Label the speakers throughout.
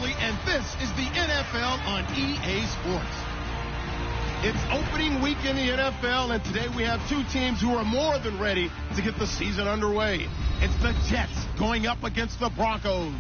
Speaker 1: Lively, and this is the NFL on EA Sports. It's opening week in the NFL, and today we have two teams who are more than ready to get the season underway. It's the Jets going up against the Broncos.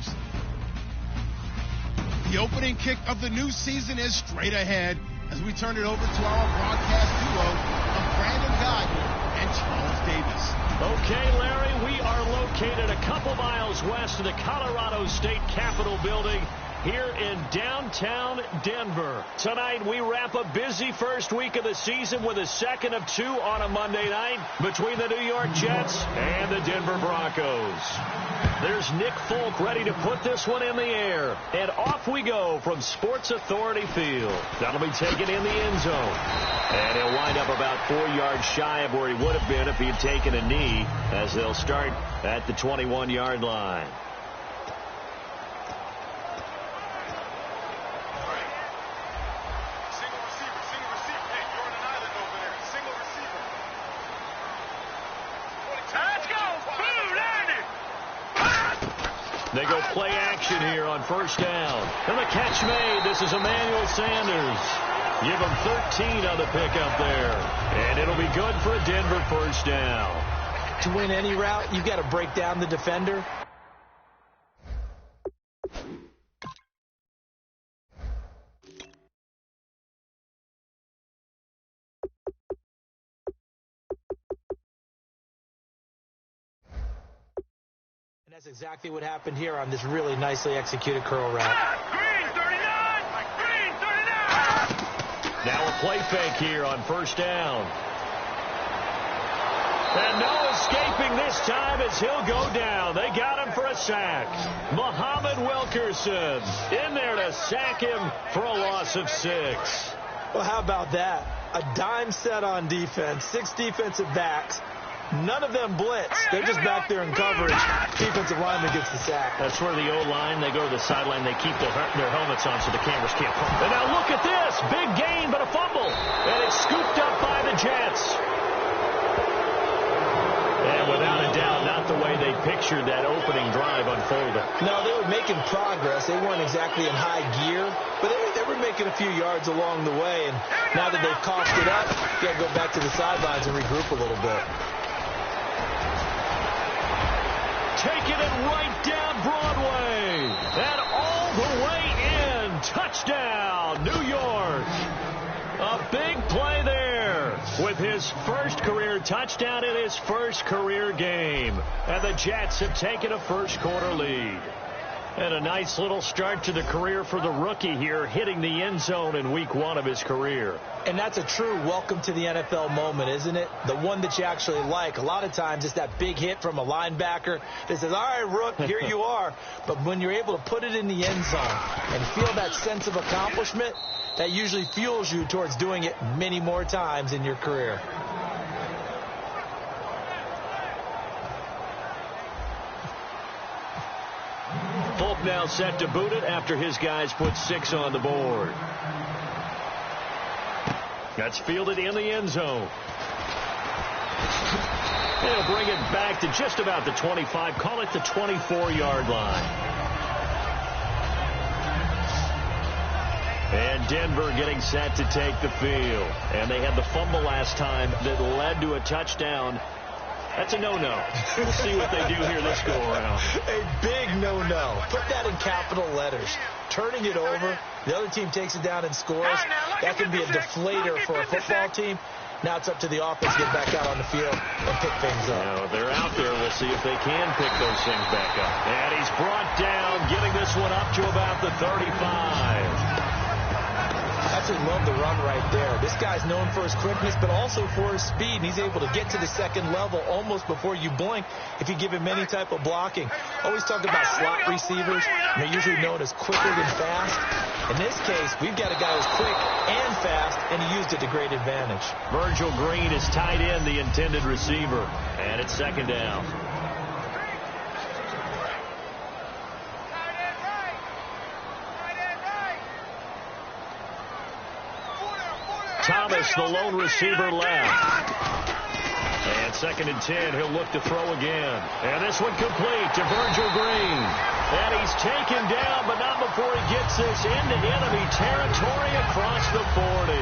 Speaker 1: The opening kick of the new season is straight ahead as we turn it over to our broadcast duo of Brandon Gardner and Charles Davis.
Speaker 2: Okay, Larry, we are located a couple miles west of the Colorado State Capitol building here in downtown Denver. Tonight, we wrap a busy first week of the season with a second of two on a Monday night between the New York Jets and the Denver Broncos. There's Nick Folk ready to put this one in the air. And off we go from Sports Authority Field. That'll be taken in the end zone. And he'll wind up about 4 yards shy of where he would have been if he had taken a knee, as they'll start at the 21-yard line. They go play action here on first down. And the catch made. This is Emmanuel Sanders. Give him 13 on the pickup there. And it'll be good for a Denver first down.
Speaker 3: To win any route, you've got to break down the defender. And that's exactly what happened here on this really nicely executed curl route.
Speaker 4: Green 39! Green 39!
Speaker 2: Now a play fake here on first down. And no escaping this time as he'll go down. They got him for a sack. Muhammad Wilkerson in there to sack him for a loss of 6.
Speaker 3: Well, how about that? A dime set on defense, 6 defensive backs. None of them blitz. They're just back there in coverage. Defensive lineman gets the sack.
Speaker 2: That's where the O-line, they go to the sideline, they keep their helmets on so the cameras can't pump. And now look at this. Big gain, but a fumble. And it's scooped up by the Jets. And without a doubt, not the way they pictured that opening drive unfolding.
Speaker 3: No, they were making progress. They weren't exactly in high gear, but they were making a few yards along the way. And now that they've coughed it up, you got to go back to the sidelines and regroup a little bit.
Speaker 2: Taking it right down Broadway. And all the way in. Touchdown, New York. A big play there with his first career touchdown in his first career game. And the Jets have taken a first quarter lead. And a nice little start to the career for the rookie here, hitting the end zone in week 1 of his career.
Speaker 3: And that's a true welcome to the NFL moment, isn't it? The one that you actually like. A lot of times it's that big hit from a linebacker that says, all right, Rook, here you are. But when you're able to put it in the end zone and feel that sense of accomplishment, that usually fuels you towards doing it many more times in your career.
Speaker 2: Folk now set to boot it after his guys put 6 on the board. That's fielded in the end zone. They'll bring it back to just about the 25. Call it the 24-yard line. And Denver getting set to take the field. And they had the fumble last time that led to a touchdown. That's a no-no. We'll see what they do here this go-around.
Speaker 3: A big no-no. Put that in capital letters. Turning it over, the other team takes it down and scores. That can be a deflator for a football team. Now it's up to the offense to get back out on the field and pick things up.
Speaker 2: Now, they're out there. We'll see if they can pick those things back up. And he's brought down, getting this one up to about the 35.
Speaker 3: Absolutely love the run right there. This guy's known for his quickness, but also for his speed. And he's able to get to the second level almost before you blink if you give him any type of blocking. Always talk about slot receivers. They're usually known as quicker than fast. In this case, we've got a guy who's quick and fast, and he used it to great advantage.
Speaker 2: Virgil Green is tight end, the intended receiver. And it's second down. Thomas, the lone receiver, left. And 2nd and 10, he'll look to throw again. And this one complete to Virgil Green. And he's taken down, but not before he gets this into enemy territory across the 40.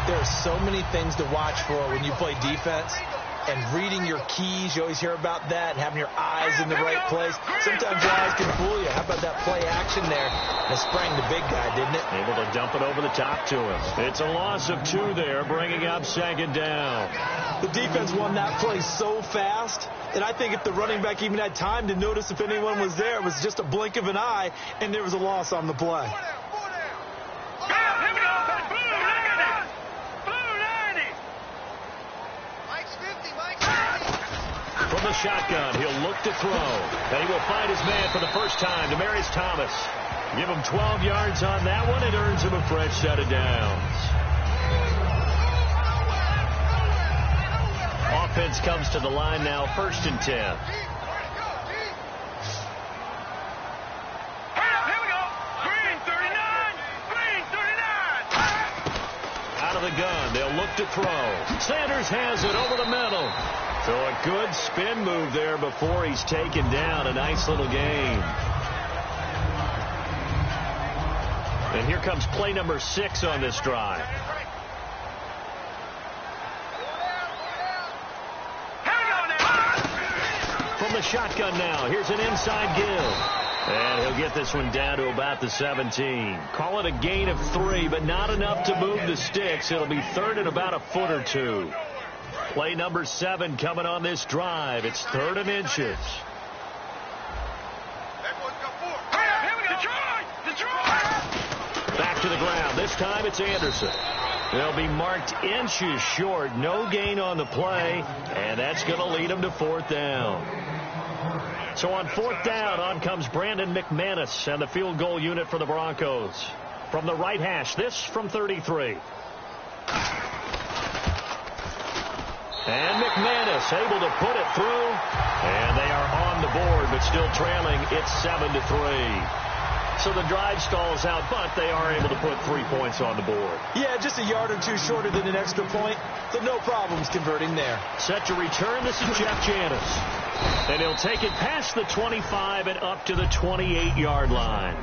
Speaker 3: There are so many things to watch for when you play defense. And reading your keys, you always hear about that, and having your eyes in the right place. Sometimes your eyes can fool you. How about that play action there? It sprang the big guy, didn't it?
Speaker 2: Able to dump it over the top to him. It's a loss of 2 there, bringing up 2nd down.
Speaker 3: The defense won that play so fast that I think if the running back even had time to notice if anyone was there, it was just a blink of an eye, and there was a loss on the play.
Speaker 2: From the shotgun, he'll look to throw. And he will find his man for the first time, Demaryius Thomas. Give him 12 yards on that one. It earns him a fresh set of downs. Offense comes to the line now, 1st and 10.
Speaker 4: Here we go. Green 39. Green 39.
Speaker 2: Out of the gun, they'll look to throw. Sanders has it over the middle. So a good spin move there before he's taken down. A nice little gain. And here comes play number 6 on this drive. From the shotgun now, here's an inside give. And he'll get this one down to about the 17. Call it a gain of 3, but not enough to move the sticks. It'll be 3rd and about a foot or 2. Play number 7 coming on this drive. It's 3rd and inches. Back to the ground. This time it's Anderson. They'll be marked inches short. No gain on the play, and that's going to lead them to 4th down. So on 4th down, on comes Brandon McManus and the field goal unit for the Broncos. From the right hash, this from 33. And McManus able to put it through. And they are on the board, but still trailing. It's 7-3. So the drive stalls out, but they are able to put 3 points on the board.
Speaker 3: Yeah, just a yard or 2 shorter than an extra point. So no problems converting there.
Speaker 2: Set to return. This is Jeff Janis. And he'll take it past the 25 and up to the 28-yard line.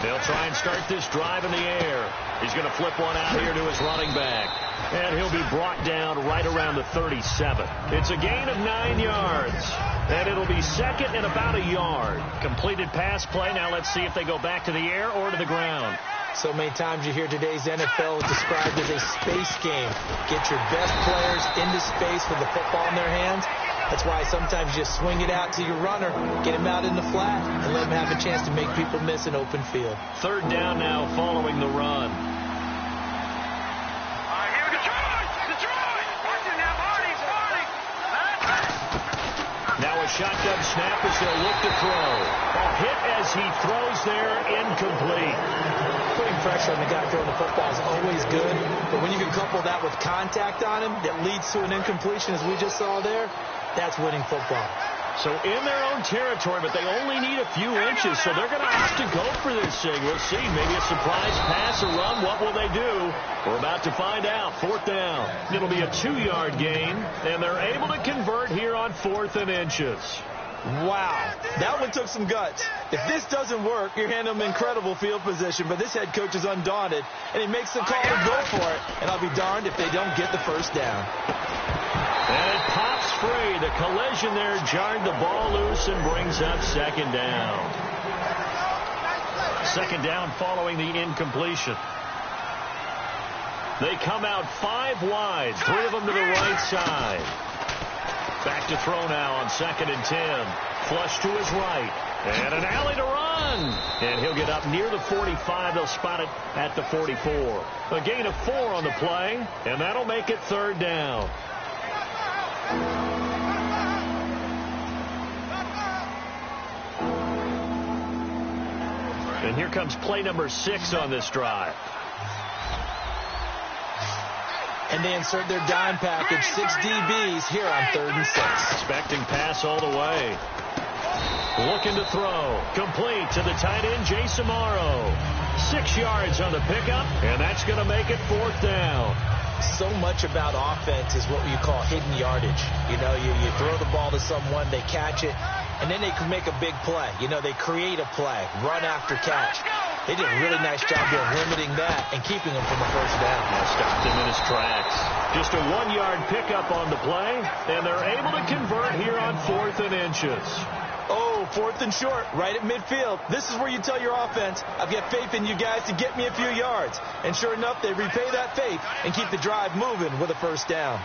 Speaker 2: They'll try and start this drive in the air. He's going to flip one out here to his running back. And he'll be brought down right around the 37. It's a gain of 9 yards. And it'll be 2nd and about a yard. Completed pass play. Now let's see if they go back to the air or to the ground.
Speaker 3: So many times you hear today's NFL described as a space game. Get your best players into space with the football in their hands. That's why sometimes you just swing it out to your runner, get him out in the flat, and let him have a chance to make people miss an open field.
Speaker 2: 3rd down now following the run.
Speaker 4: Here we go. Detroit! Watching now, Marty.
Speaker 2: Now a shotgun snap as they'll look to throw. A hit as he throws there, incomplete.
Speaker 3: Putting pressure on the guy throwing the football is always good, but when you can couple that with contact on him that leads to an incompletion, as we just saw there, that's winning football.
Speaker 2: So in their own territory, but they only need a few inches, so they're going to have to go for this thing. We'll see. Maybe a surprise pass or run. What will they do? We're about to find out. 4th down. It'll be a 2-yard gain, and they're able to convert here on 4th and inches.
Speaker 3: Wow, that one took some guts. If this doesn't work, you're handing them incredible field position, but this head coach is undaunted, and he makes the call to go for it, and I'll be darned if they don't get the 1st down.
Speaker 2: And it pops free. The collision there jarred the ball loose and brings up 2nd down. 2nd down following the incompletion. They come out 5 wide, 3 of them to the right side. Back to throw now on 2nd and 10. Flush to his right. And an alley to run. And he'll get up near the 45. They'll spot it at the 44. A gain of 4 on the play. And that'll make it 3rd down. And here comes play number 6 on this drive.
Speaker 3: And they insert their dime package, 6 DBs here on 3rd and 6.
Speaker 2: Expecting pass all the way. Looking to throw. Complete to the tight end, Jay Samaro. 6 yards on the pickup, and that's going to make it 4th down.
Speaker 3: So much about offense is what you call hidden yardage. You know, you throw the ball to someone, they catch it, and then they can make a big play. You know, they create a play, run after catch. They did a really nice job here limiting that and keeping him from a 1st down.
Speaker 2: Stopped him in his tracks. Just a 1-yard pickup on the play, and they're able to convert here on 4th and inches.
Speaker 3: Oh, 4th and short, right at midfield. This is where you tell your offense, I've got faith in you guys to get me a few yards. And sure enough, they repay that faith and keep the drive moving with a 1st down.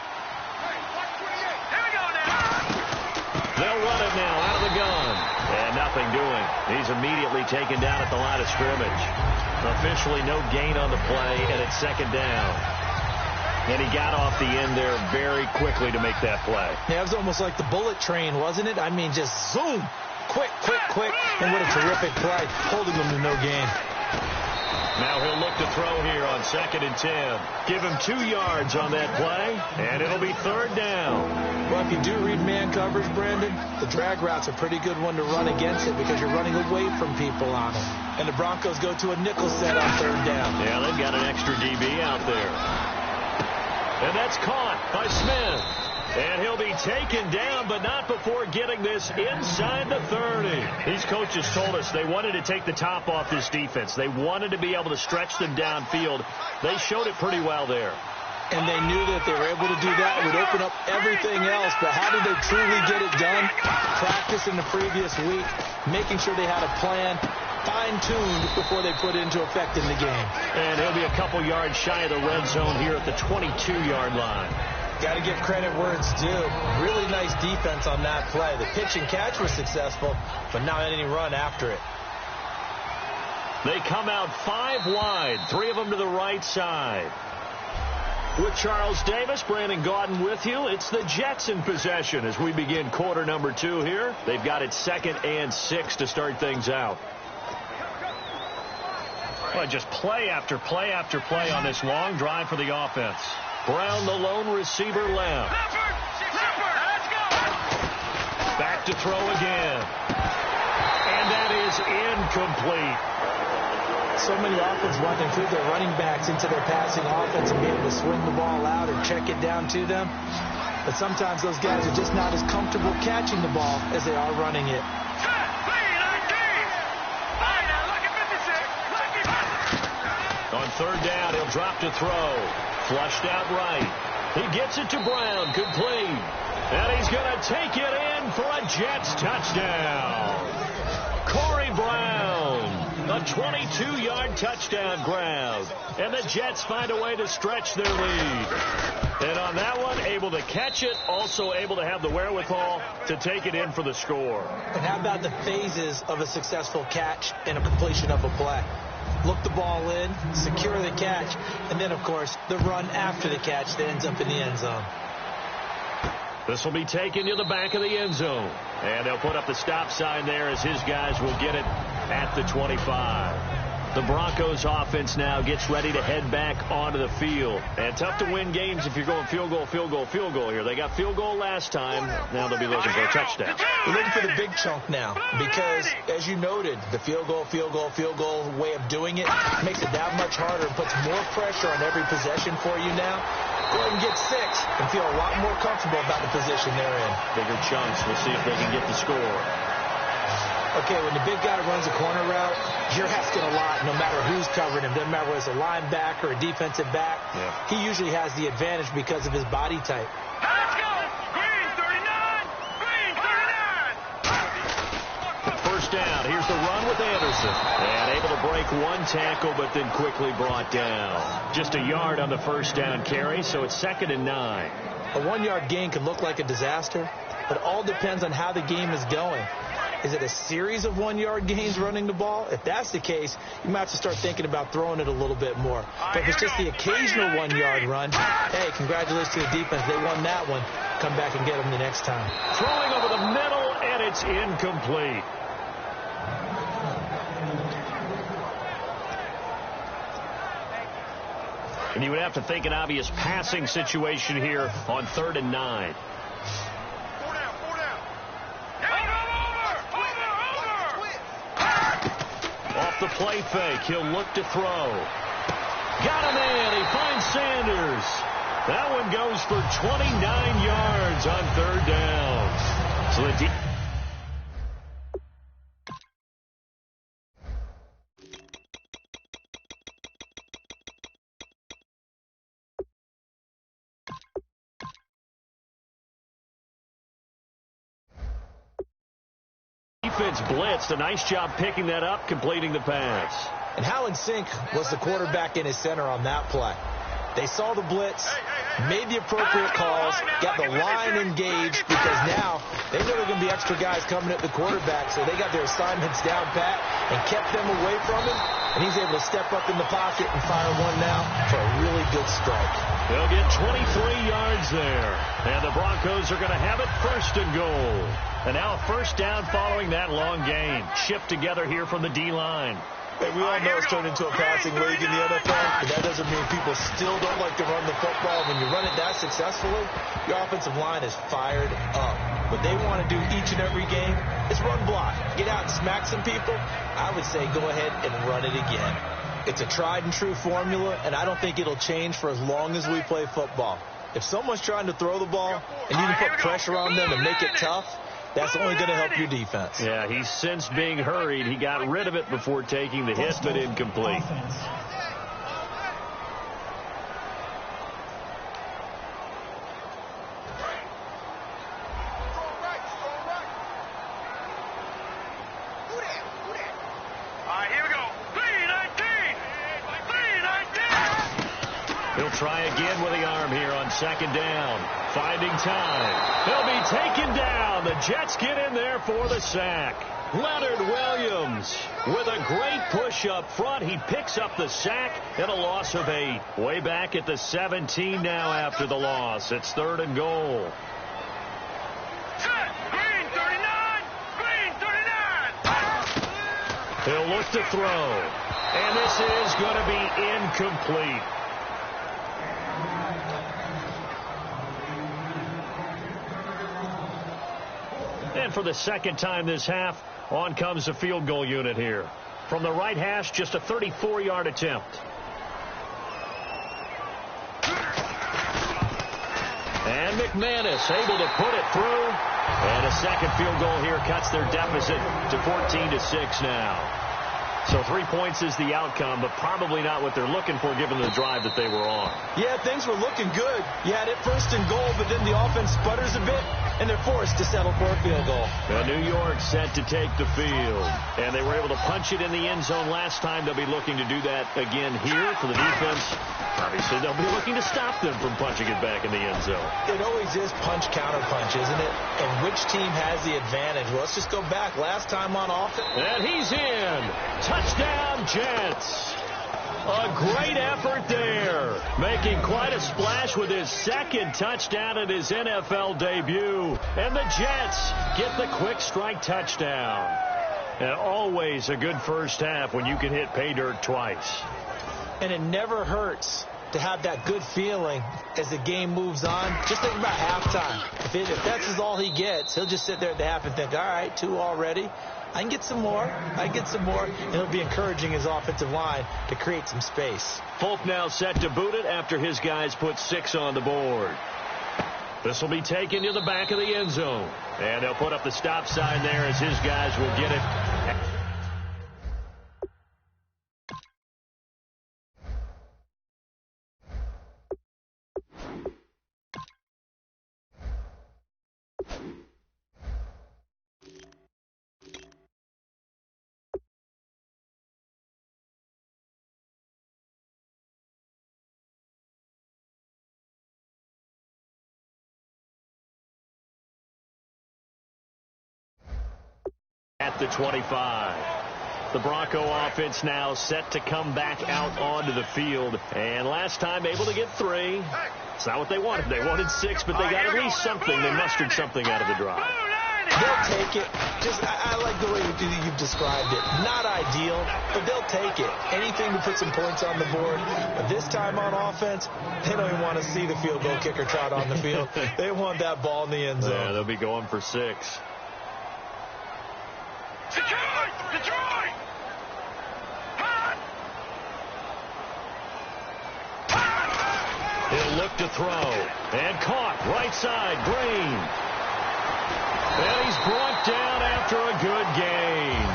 Speaker 2: They'll run it now out of the gun. And nothing doing. He's immediately taken down at the line of scrimmage. Officially no gain on the play, and it's 2nd down. And he got off the end there very quickly to make that play.
Speaker 3: Yeah, it was almost like the bullet train, wasn't it? I mean, just zoom. Quick, quick, quick. And what a terrific play, holding them to no gain.
Speaker 2: Now he'll look to throw here on 2nd and 10. Give him 2 yards on that play, and it'll be 3rd down.
Speaker 3: Well, if you do read man coverage, Brandon, the drag route's a pretty good one to run against it because you're running away from people on it. And the Broncos go to a nickel set on 3rd down.
Speaker 2: Yeah, they've got an extra DB out there. And that's caught by Smith. And he'll be taken down, but not before getting this inside the 30. These coaches told us they wanted to take the top off this defense. They wanted to be able to stretch them downfield. They showed it pretty well there.
Speaker 3: And they knew that if they were able to do that, it would open up everything else. But how did they truly get it done? Practice in the previous week, making sure they had a plan, fine-tuned before they put it into effect in the game.
Speaker 2: And he'll be a couple yards shy of the red zone here at the 22-yard line.
Speaker 3: Got to give credit where it's due. Really nice defense on that play. The pitch and catch was successful, but not any run after it.
Speaker 2: They come out 5 wide, 3 of them to the right side. With Charles Davis, Brandon Gaudin with you. It's the Jets in possession as we begin quarter number 2 here. They've got it 2nd and 6 to start things out. Well, just play after play after play on this long drive for the offense. Brown, the lone receiver, left. Back to throw again. And that is incomplete.
Speaker 3: So many offenses want to include their running backs into their passing offense and be able to swing the ball out or check it down to them. But sometimes those guys are just not as comfortable catching the ball as they are running it.
Speaker 2: On 3rd down, he'll drop to throw. Flushed out right. He gets it to Brown, complete. And he's going to take it in for a Jets touchdown. Corey Brown, a 22-yard touchdown grab. And the Jets find a way to stretch their lead. And on that one, able to catch it, also able to have the wherewithal to take it in for the score.
Speaker 3: And how about the phases of a successful catch and a completion of a play? Look the ball in, secure the catch, and then, of course, the run after the catch that ends up in the end zone.
Speaker 2: This will be taken to the back of the end zone. And they'll put up the stop sign there as his guys will get it at the 25. The Broncos offense now gets ready to head back onto the field. And tough to win games if you're going field goal, field goal, field goal here. They got field goal last time. Now they'll be looking for a touchdown.
Speaker 3: We're looking for the big chunk now because, as you noted, the field goal way of doing it makes it that much harder and puts more pressure on every possession for you now. Go ahead and get 6 and feel a lot more comfortable about the position they're in.
Speaker 2: Bigger chunks. We'll see if they can get the score.
Speaker 3: Okay, when the big guy runs a corner route, you're asking a lot no matter who's covering him. Doesn't matter whether it's a linebacker or a defensive back. Yeah. He usually has the advantage because of his body type.
Speaker 4: Let's go! Green 39! Green 39!
Speaker 2: First down. Here's the run with Anderson. And able to break one tackle, but then quickly brought down. Just a yard on the first down carry, so it's 2nd and 9.
Speaker 3: A 1-yard gain can look like a disaster, but it all depends on how the game is going. Is it a series of 1-yard gains running the ball? If that's the case, you might have to start thinking about throwing it a little bit more. But if it's just the occasional 1-yard run, hey, congratulations to the defense. They won that one. Come back and get them the next time.
Speaker 2: Throwing over the middle, and it's incomplete. And you would have to think an obvious passing situation here on 3rd and 9. Off the play fake, he'll look to throw. Got him in. He finds Sanders. That one goes for 29 yards on 3rd down. So the defense blitzed. A nice job picking that up, completing the pass.
Speaker 3: And Howland Sink was the quarterback in his center on that play. They saw the blitz, made the appropriate calls, got the line engaged, because now they know there are going to be extra guys coming at the quarterback, so they got their assignments down pat and kept them away from him, and he's able to step up in the pocket and fire one now for a really good strike.
Speaker 2: They'll get 23 yards there, and the Broncos are going to have it 1st and goal. And now a 1st down following that long gain. Shipped together here from the D-line.
Speaker 3: Hey, we all know it's turned into a passing league in the NFL, but that doesn't mean people still don't like to run the football. When you run it that successfully, your offensive line is fired up. What they want to do each and every game is run block. Get out and smack some people. I would say go ahead and run it again. It's a tried and true formula, and I don't think it'll change for as long as we play football. If someone's trying to throw the ball and you can put pressure on them and make it tough, that's only going to help your defense.
Speaker 2: Yeah, he's since being hurried. He got rid of it before taking the hit, but incomplete. He'll try again with the arm here on 2nd down. Finding time. He'll be taken down. The Jets get in there for the sack. Leonard Williams with a great push up front. He picks up the sack and a loss of 8. Way back at the 17 now after the loss. It's 3rd and goal.
Speaker 4: Green 39! Green 39!
Speaker 2: He'll look to throw. And this is going to be incomplete. And for the 2nd time this half, on comes the field goal unit here. From the right hash, just a 34-yard attempt. And McManus able to put it through. And a second field goal here cuts their deficit to 14-6 now. So 3 points is the outcome, but probably not what they're looking for given the drive that they were on.
Speaker 3: Yeah, things were looking good. You had it 1st and goal, but then the offense sputters a bit, and they're forced to settle for a field goal.
Speaker 2: New York set to take the field, and they were able to punch it in the end zone last time. They'll be looking to do that again here for the defense. Obviously, they'll be looking to stop them from punching it back in the end zone.
Speaker 3: It always is punch-counter-punch, isn't it? And which team has the advantage? Well, let's just go back. Last time on offense.
Speaker 2: And he's in. Touchdown, Jets. A great effort there. Making quite a splash with his 2nd touchdown at his NFL debut. And the Jets get the quick strike touchdown. And always a good 1st half when you can hit pay dirt twice.
Speaker 3: And it never hurts to have that good feeling as the game moves on. Just think about halftime. If that's all he gets, he'll just sit there at the half and think, all right, 2 already. I can get some more. I can get some more. And he'll be encouraging his offensive line to create some space.
Speaker 2: Folk now set to boot it after his guys put 6 on the board. This will be taken to the back of the end zone. And they'll put up the stop sign there as his guys will get it. At the 25. The Bronco offense now set to come back out onto the field. And last time able to get 3. It's not what they wanted. They wanted 6, but they got at least something. They mustered something out of the drive.
Speaker 3: They'll take it. I like the way you've described it. Not ideal, but they'll take it. Anything to put some points on the board. But this time on offense, they don't even want to see the field goal kicker trot on the field. They want that ball in the end zone.
Speaker 2: Yeah, they'll be going for 6.
Speaker 4: Detroit!
Speaker 2: He'll look to throw. And caught. Right side. Green. And he's brought down after a good gain.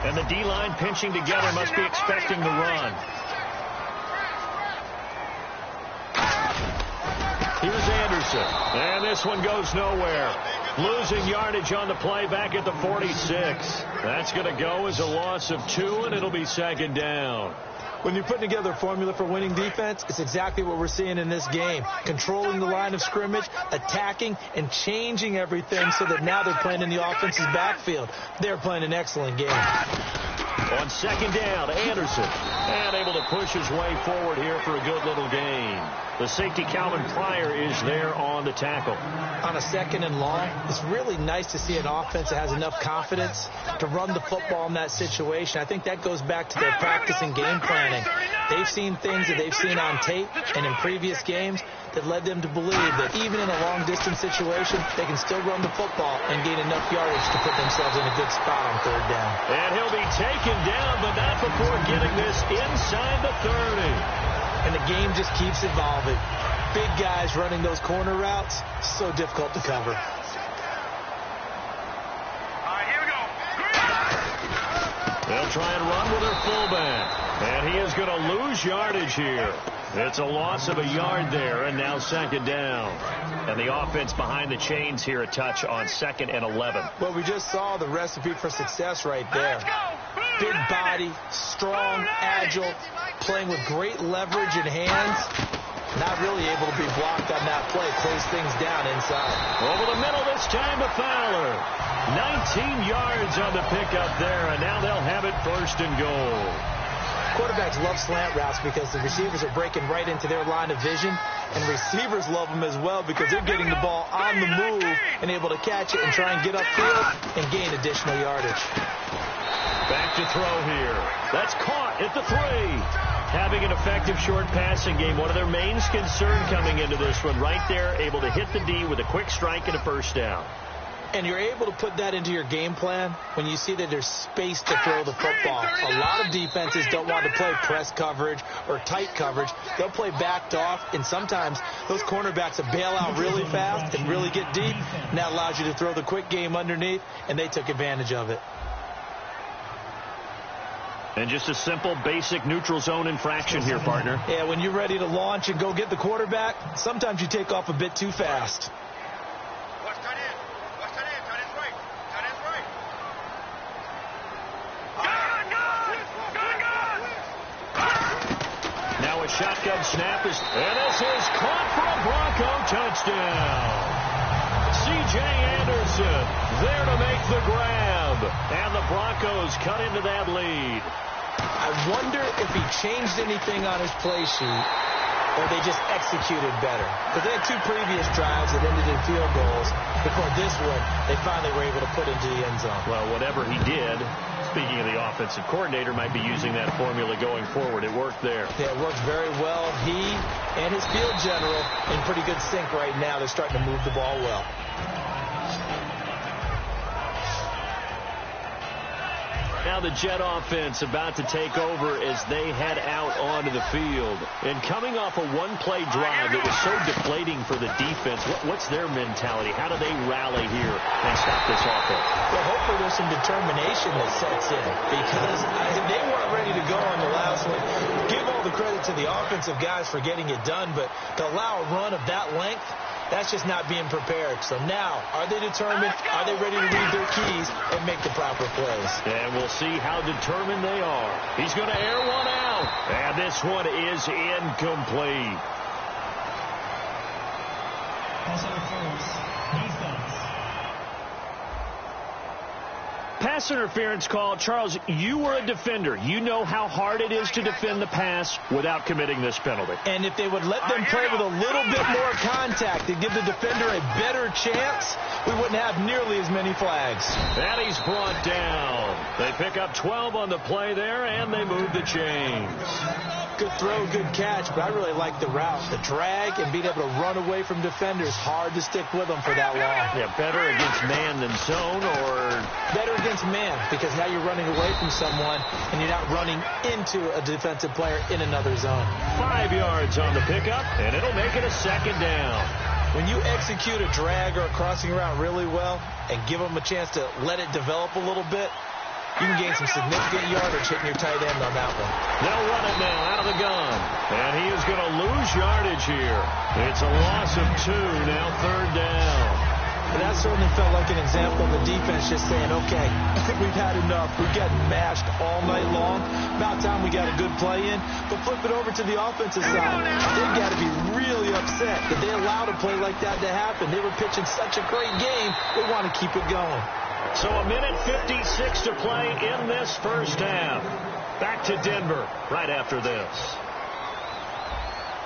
Speaker 2: And the D-line pinching together must be expecting the run. Here's Anderson. And this one goes nowhere. Losing yardage on the play back at the 46. That's going to go as a loss of 2, and it'll be 2nd down.
Speaker 3: When you're putting together a formula for winning defense, it's exactly what we're seeing in this game. Controlling the line of scrimmage, attacking, and changing everything so that now they're playing in the offense's backfield. They're playing an excellent game.
Speaker 2: On 2nd down, Anderson. And able to push his way forward here for a good little gain. The safety, Calvin Pryor, is there on the tackle.
Speaker 3: On a 2nd and long, it's really nice to see an offense that has enough confidence to run the football in that situation. I think that goes back to their practice and game planning. They've seen things that they've seen on tape and in previous games that led them to believe that even in a long-distance situation, they can still run the football and gain enough yardage to put themselves in a good spot on 3rd down.
Speaker 2: And he'll be taken down, but not before getting this inside the 30.
Speaker 3: And the game just keeps evolving. Big guys running those corner routes, so difficult to cover.
Speaker 4: All right, here we go.
Speaker 2: They'll try and run with their fullback. And he is going to lose yardage here. It's a loss of a yard there, and now 2nd down. And the offense behind the chains here a touch on 2nd and 11.
Speaker 3: Well, we just saw the recipe for success right there. Big body, strong, agile, playing with great leverage in hands. Not really able to be blocked on that play. Close things down inside.
Speaker 2: Over the middle this time to Fowler. 19 yards on the pickup there, and now they'll have it 1st and goal.
Speaker 3: Quarterbacks love slant routes because the receivers are breaking right into their line of vision, and receivers love them as well because they're getting the ball on the move and able to catch it and try and get upfield and gain additional yardage.
Speaker 2: Back to throw here. That's caught at the 3. Having an effective short passing game, one of their main concern coming into this one right there, able to hit the D with a quick strike and a 1st down.
Speaker 3: And you're able to put that into your game plan when you see that there's space to throw the football. A lot of defenses don't want to play press coverage or tight coverage. They'll play backed off, and sometimes those cornerbacks will bail out really fast and really get deep, and that allows you to throw the quick game underneath, and they took advantage of it.
Speaker 2: And just a simple, basic neutral zone infraction here, partner.
Speaker 3: Yeah, when you're ready to launch and go get the quarterback, sometimes you take off a bit too fast.
Speaker 4: Watch tight end. Watch tight end. Tight end's right. Tight end's right. Gun!
Speaker 2: Now a shotgun snap is, and this is caught for a Bronco touchdown. C.J. Anderson there to make the grab. And the Broncos cut into that lead.
Speaker 3: I wonder if he changed anything on his play sheet or they just executed better. Because they had 2 previous drives that ended in field goals. Before this one, they finally were able to put into the end zone.
Speaker 2: Well, whatever he did, speaking of the offensive coordinator, might be using that formula going forward. It worked there.
Speaker 3: Yeah, it worked very well. He and his field general in pretty good sync right now. They're starting to move the ball well.
Speaker 2: Now the Jet offense about to take over as they head out onto the field. And coming off a one-play drive that was so deflating for the defense, what's their mentality? How do they rally here and stop this offense?
Speaker 3: Well, hopefully there's some determination that sets in because they weren't ready to go on the last one. Give all the credit to the offensive guys for getting it done, but to allow a run of that length, that's just not being prepared. So now, are they determined? Are they ready to read their keys and make the proper plays?
Speaker 2: And we'll see how determined they are. He's going to air one out. And this one is incomplete. pass interference call. Charles, you were a defender. You know how hard it is to defend the pass without committing this penalty.
Speaker 3: And if they would let them play with a little bit more contact and give the defender a better chance, we wouldn't have nearly as many flags.
Speaker 2: And he's brought down. They pick up 12 on the play there, and they move the chains.
Speaker 3: Good throw, good catch, but I really like the route. The drag and being able to run away from defenders, hard to stick with them for that long.
Speaker 2: Yeah, better against man than zone, or
Speaker 3: better against man, because now you're running away from someone and you're not running into a defensive player in another zone.
Speaker 2: 5 yards on the pickup, and it'll make it a second down.
Speaker 3: When you execute a drag or a crossing route really well and give them a chance to let it develop a little bit, you can gain some significant yardage hitting your tight end on that one.
Speaker 2: They'll run it now out of the gun. And he is going to lose yardage here. It's a loss of 2, now 3rd down.
Speaker 3: And that certainly felt like an example of the defense just saying, okay, I think we've had enough. We've gotten mashed all night long. About time we got a good play in. But flip it over to the offensive side. They've got to be really upset that they allowed a play like that to happen. They were pitching such a great game. They want to keep it going.
Speaker 2: So a minute 56 to play in this first half. Back to Denver right after this.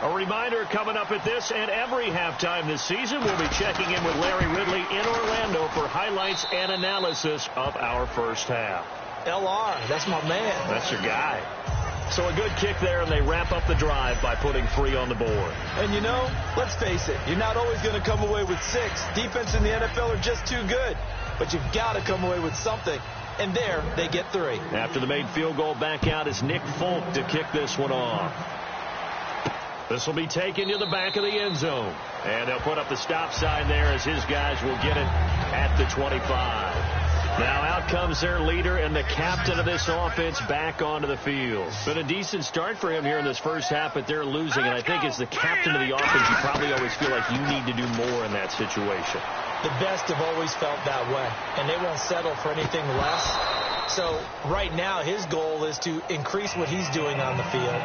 Speaker 2: A reminder coming up at this and every halftime this season, we'll be checking in with Larry Ridley in Orlando for highlights and analysis of our first half.
Speaker 3: LR, that's my man.
Speaker 2: That's your guy. So a good kick there, and they wrap up the drive by putting 3 on the board.
Speaker 3: And you know, let's face it, you're not always going to come away with 6. Defense in the NFL are just too good. But you've got to come away with something. And there, they get 3.
Speaker 2: After the made field goal, back out is Nick Folk to kick this one off. This will be taken to the back of the end zone. And they'll put up the stop sign there as his guys will get it at the 25. Now out comes their leader and the captain of this offense back onto the field. Been a decent start for him here in this first half, but they're losing. And I think as the captain of the offense, you probably always feel like you need to do more in that situation.
Speaker 3: The best have always felt that way, and they won't settle for anything less. So right now his goal is to increase what he's doing on the field,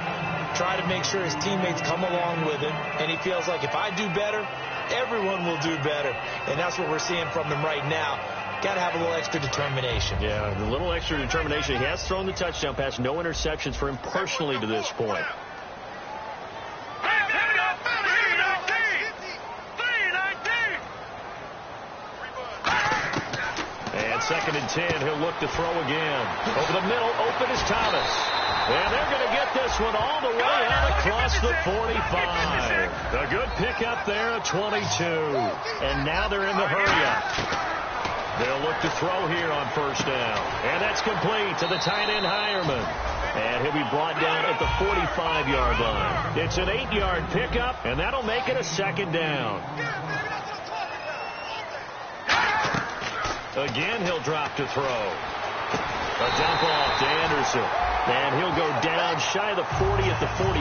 Speaker 3: try to make sure his teammates come along with him, and he feels like if I do better, everyone will do better. And that's what we're seeing from them right now. Got to have a little extra determination.
Speaker 2: Yeah, a little extra determination. He has thrown the touchdown pass, no interceptions for him personally to this point. Second and 10, he'll look to throw again. Over the middle, open is Thomas. And they're going to get this one all the way out across the 45. A good pickup there at 22. And now they're in the hurry-up. They'll look to throw here on first down. And that's complete to the tight end, Hireman. And he'll be brought down at the 45-yard line. It's an 8-yard pickup, and that'll make it a second down. Again, he'll drop to throw. A dump off to Anderson. And he'll go down shy of the 40 at the 41.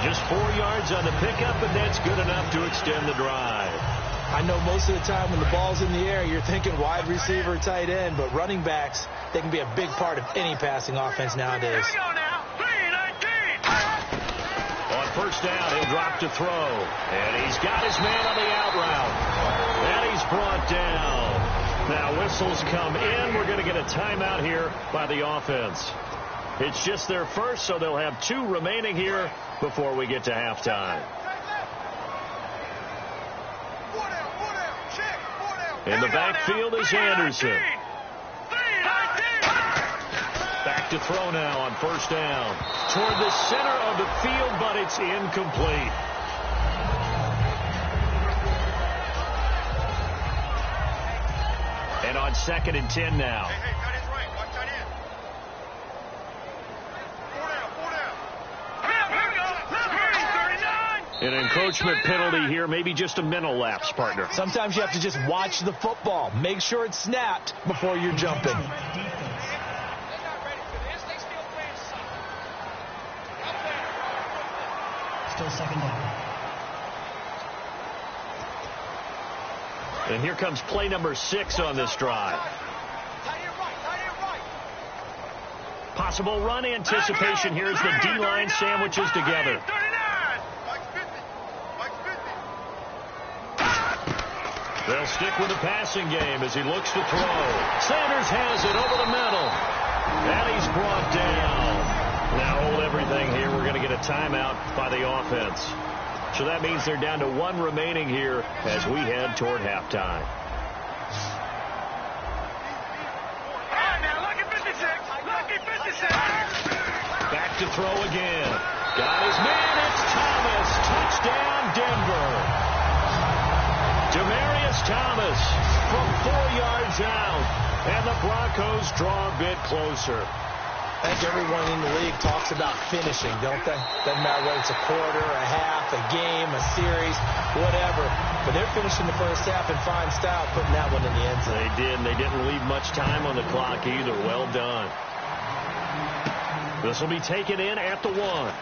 Speaker 2: Just 4 yards on the pickup, and that's good enough to extend the drive.
Speaker 3: I know most of the time when the ball's in the air, you're thinking wide receiver, tight end, but running backs, they can be a big part of any passing offense nowadays.
Speaker 4: Here we go now. 3-19.
Speaker 2: On first down, he'll drop to throw. And he's got his man on the out route. And he's brought down. Now whistles come in. We're going to get a timeout here by the offense. It's just their first, so they'll have 2 remaining here before we get to halftime. In the backfield is Anderson. Back to throw now on first down. Toward the center of the field, but it's incomplete. And on second and 10 now.
Speaker 4: Hey, tight end's right. Watch tight end. 4 down. Here we go. 39.
Speaker 2: An encroachment penalty here, maybe just a mental lapse, partner.
Speaker 3: Sometimes you have to just watch the football. Make sure it's snapped before you're jumping.
Speaker 4: They're not ready for this. They still playing soccer.
Speaker 5: Still second down.
Speaker 2: And here comes play number 6 on this drive. Possible run anticipation. Here's the D-line sandwiches together.
Speaker 4: 39. Mike's 50.
Speaker 2: They'll stick with the passing game as he looks to throw. Sanders has it over the middle. And he's brought down. Now hold everything here. We're going to get a timeout by the offense. So that means they're down to 1 remaining here as we head toward halftime. Back to throw again. Got his man. It's Thomas. Touchdown, Denver. Demaryius Thomas from 4 yards out. And the Broncos draw a bit closer.
Speaker 3: I think everyone in the league talks about finishing, don't they? Doesn't matter whether it's a quarter, a half, a game, a series, whatever. But they're finishing the first half in fine style, putting that one in the end zone.
Speaker 2: They did, and they didn't leave much time on the clock either. Well done. This will be taken in at the 1.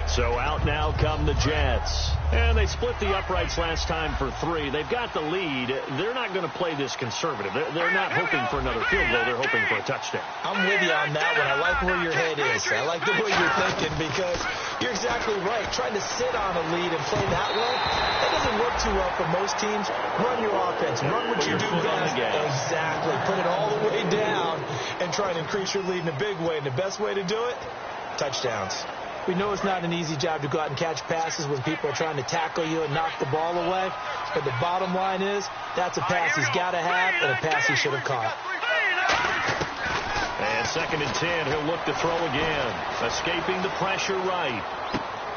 Speaker 2: So out now come the Jets. And they split the uprights last time for 3. They've got the lead. They're not going to play this conservative. They're not hoping for another field goal. They're hoping for a touchdown.
Speaker 3: I'm with you on that one. I like where your head is. I like the way you're thinking because you're exactly right. Trying to sit on a lead and play that way, that doesn't work too well for most teams. Run your offense. Run what you do best. Exactly. Put it all the way down and try and increase your lead in a big way. And the best way to do it, touchdowns. We know it's not an easy job to go out and catch passes when people are trying to tackle you and knock the ball away. But the bottom line is, that's a pass he's got to have and a pass he should have caught.
Speaker 2: And 2nd and 10, he'll look to throw again. Escaping the pressure right.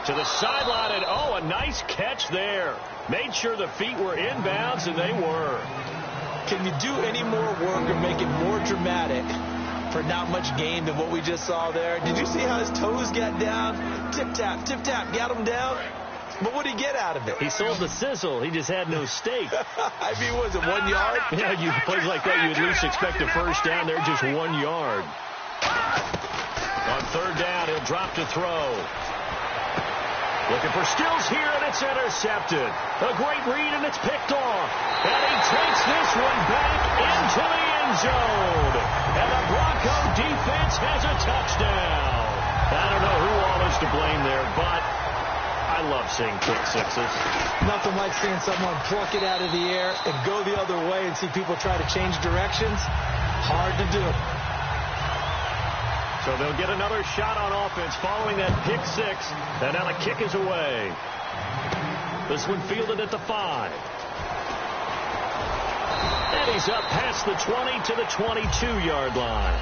Speaker 2: To the sideline, and a nice catch there. Made sure the feet were inbounds, and they were.
Speaker 3: Can you do any more work or make it more dramatic for not much gain than what we just saw there? Did you see how his toes got down? Tip-tap, got him down. But what did he get out of it?
Speaker 2: He sold the sizzle. He just had no steak.
Speaker 3: I mean, was it 1 yard?
Speaker 2: Yeah, you plays like that, you at least expect a first down. They're just 1 yard. On 3rd down, he'll drop to throw. Looking for Stills here, and it's intercepted. A great read, and it's picked off. And he takes this one back into the end zone. And the Bronco defense has a touchdown. I don't know who all is to blame there, but I love seeing pick sixes.
Speaker 3: Nothing like seeing someone pluck it out of the air and go the other way and see people try to change directions. Hard to do.
Speaker 2: So they'll get another shot on offense following that pick 6. And now the kick is away. This one fielded at the 5. And he's up past the 20 to the 22-yard line.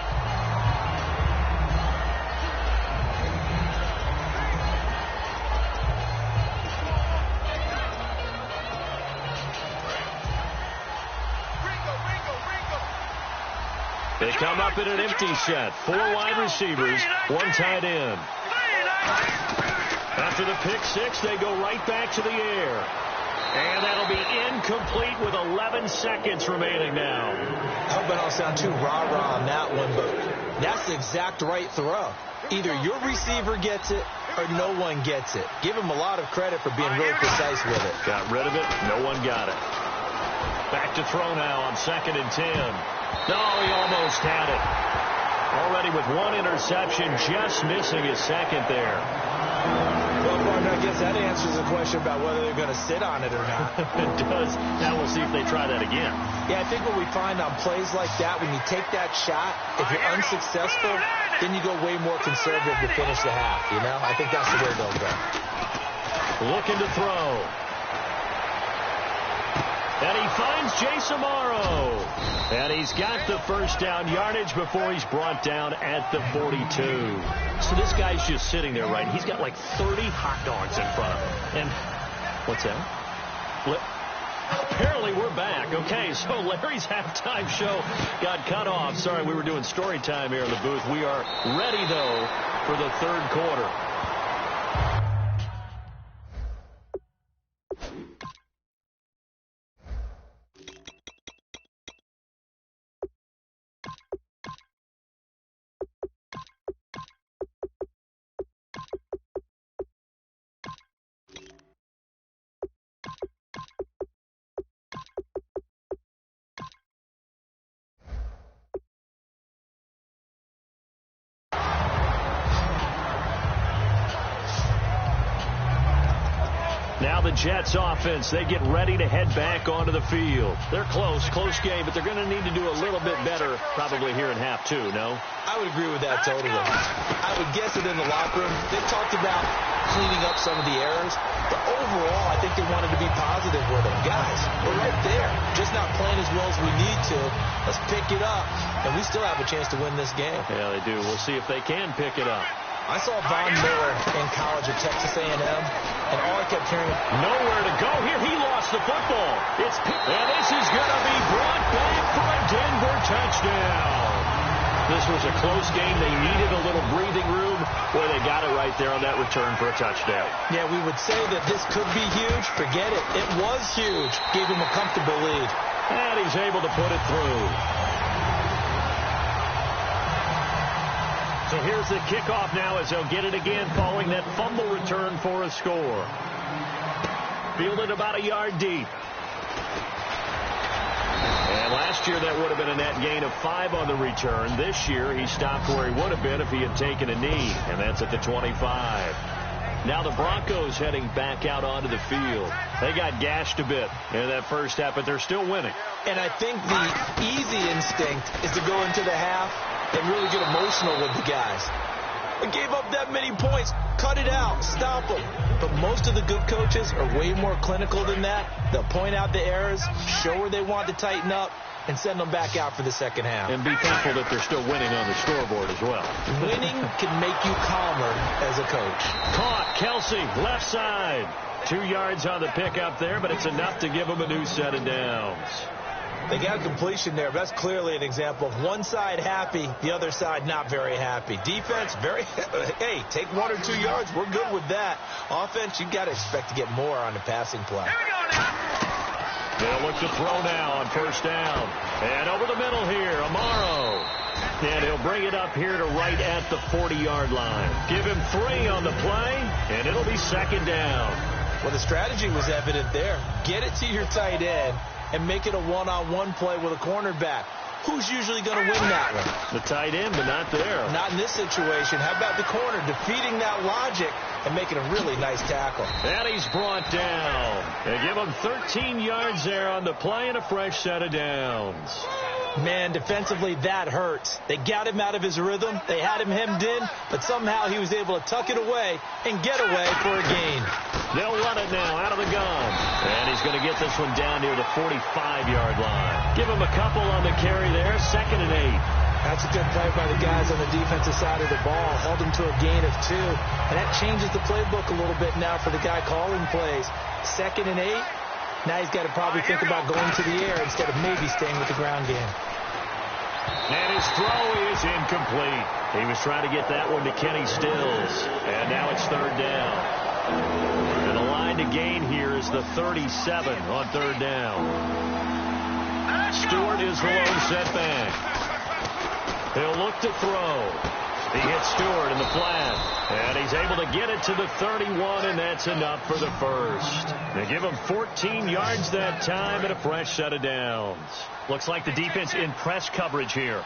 Speaker 2: They come up in an empty set. 4 wide receivers, 1 tight end. After the pick 6, they go right back to the air. And that'll be incomplete with 11 seconds remaining now.
Speaker 3: I hope I don't sound too rah-rah on that one, but that's the exact right throw. Either your receiver gets it or no one gets it. Give him a lot of credit for being really precise with it.
Speaker 2: Got rid of it. No one got it. Back to throw now on 2nd and 10. No, he almost had it. Already with 1 interception, just missing his 2nd there.
Speaker 3: Well, partner, I guess that answers the question about whether they're going to sit on it or not.
Speaker 2: It does. Now we'll see if they try that again.
Speaker 3: Yeah, I think what we find on plays like that, when you take that shot, if you're unsuccessful, then you go way more conservative to finish the half, you know? I think that's the way they'll go.
Speaker 2: Looking to throw. And he finds Jason Morrow. And he's got the first down yardage before he's brought down at the 42. So this guy's just sitting there, right? He's got like 30 hot dogs in front of him. And what's that? Apparently we're back. Okay, so Larry's halftime show got cut off. Sorry, we were doing story time here in the booth. We are ready, though, for the 3rd quarter. Now the Jets offense, they get ready to head back onto the field. They're close game, but they're going to need to do a little bit better probably here in half two, no?
Speaker 3: I would agree with that totally. I would guess that in the locker room, they talked about cleaning up some of the errors, but overall, I think they wanted to be positive with them. Guys, we're right there, just not playing as well as we need to. Let's pick it up, and we still have a chance to win this game.
Speaker 2: Yeah, they do. We'll see if they can pick it up.
Speaker 3: I saw Von Miller in college at Texas A&M, and all I kept hearing,
Speaker 2: nowhere to go here. He lost the football. And this is going to be brought back for a Denver touchdown. This was a close game. They needed a little breathing room. Boy, they got it right there on that return for a touchdown.
Speaker 3: Yeah, we would say that this could be huge. Forget it. It was huge. Gave him a comfortable lead.
Speaker 2: And he's able to put it through. So here's the kickoff now as they'll get it again following that fumble return for a score. Fielded about a yard deep. And last year that would have been a net gain of 5 on the return. This year he stopped where he would have been if he had taken a knee, and that's at the 25. Now the Broncos heading back out onto the field. They got gashed a bit in that first half, but they're still winning.
Speaker 3: And I think the easy instinct is to go into the half and really get emotional with the guys. They gave up that many points. Cut it out. Stop them. But most of the good coaches are way more clinical than that. They'll point out the errors, show where they want to tighten up, and send them back out for the second half.
Speaker 2: And be thankful that they're still winning on the scoreboard as well.
Speaker 3: Winning can make you calmer as a coach.
Speaker 2: Caught. Kelsey, left side. 2 yards on the pickup there, but it's enough to give them a new set of downs.
Speaker 3: They got a completion there. That's clearly an example of one side happy, the other side not very happy. Defense, hey, take 1 or 2 yards. We're good with that. Offense, you've got to expect to get more on the passing play.
Speaker 2: They'll look to throw now on first down. And over the middle here, Amaro. And he'll bring it up here to right at the 40-yard line. Give him 3 on the play, and it'll be second down.
Speaker 3: Well, the strategy was evident there. Get it to your tight end and make it a one-on-one play with a cornerback. Who's usually going to win that one?
Speaker 2: The tight end, but not there.
Speaker 3: Not in this situation. How about the corner defeating that logic and making a really nice tackle?
Speaker 2: And he's brought down. They give him 13 yards there on the play and a fresh set of downs.
Speaker 3: Man, defensively, that hurts. They got him out of his rhythm. They had him hemmed in, but somehow he was able to tuck it away and get away for a gain.
Speaker 2: They'll run it now out of the gun. And he's going to get this one down near the 45-yard line. Give him a couple on the carry there. 2nd and 8.
Speaker 3: That's a good play by the guys on the defensive side of the ball. Held him to a gain of 2. And that changes the playbook a little bit now for the guy calling plays. 2nd and 8. Now he's got to probably think about going to the air instead of maybe staying with the ground game.
Speaker 2: And his throw is incomplete. He was trying to get that one to Kenny Stills. And now it's 3rd down. And the line to gain here is the 37 on 3rd down. Stewart is the lone setback. He'll look to throw. He hits Stewart in the flat. And he's able to get it to the 31, and that's enough for the first. They give him 14 yards that time and a fresh set of downs. Looks like the defense in press coverage here.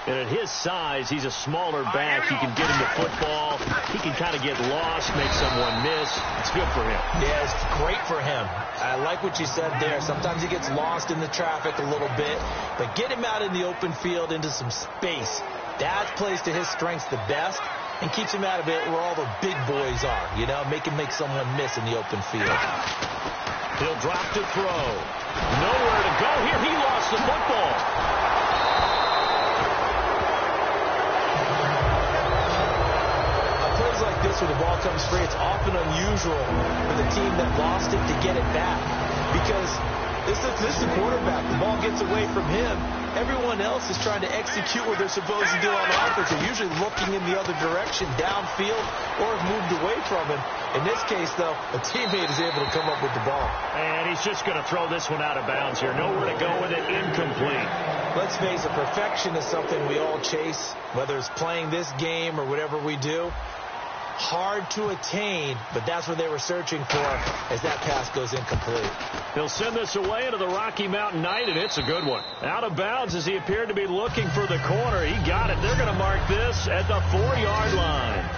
Speaker 2: And at his size, he's a smaller back. He can get him the football. He can kind of get lost, make someone miss. It's good for him.
Speaker 3: Yeah, it's great for him. I like what you said there. Sometimes he gets lost in the traffic a little bit. But get him out in the open field into some space. That plays to his strengths the best and keeps him out of it where all the big boys are. You know, make someone miss in the open field.
Speaker 2: He'll drop to throw. Nowhere to go here. He lost the football.
Speaker 3: Plays like this where the ball comes free, it's often unusual for the team that lost it to get it back. Because this is the quarterback. The ball gets away from him. Everyone else is trying to execute what they're supposed to do on offense. They're usually looking in the other direction, downfield, or have moved away from him. In this case, though, a teammate is able to come up with the ball.
Speaker 2: And he's just going to throw this one out of bounds here. Nowhere to go with it. Incomplete.
Speaker 3: Let's face it, perfection is something we all chase, whether it's playing this game or whatever we do. Hard to attain, but that's what they were searching for as that pass goes incomplete.
Speaker 2: He'll send this away into the Rocky Mountain Night, and it's a good one. Out of bounds as he appeared to be looking for the corner. He got it. They're going to mark this at the 4-yard line.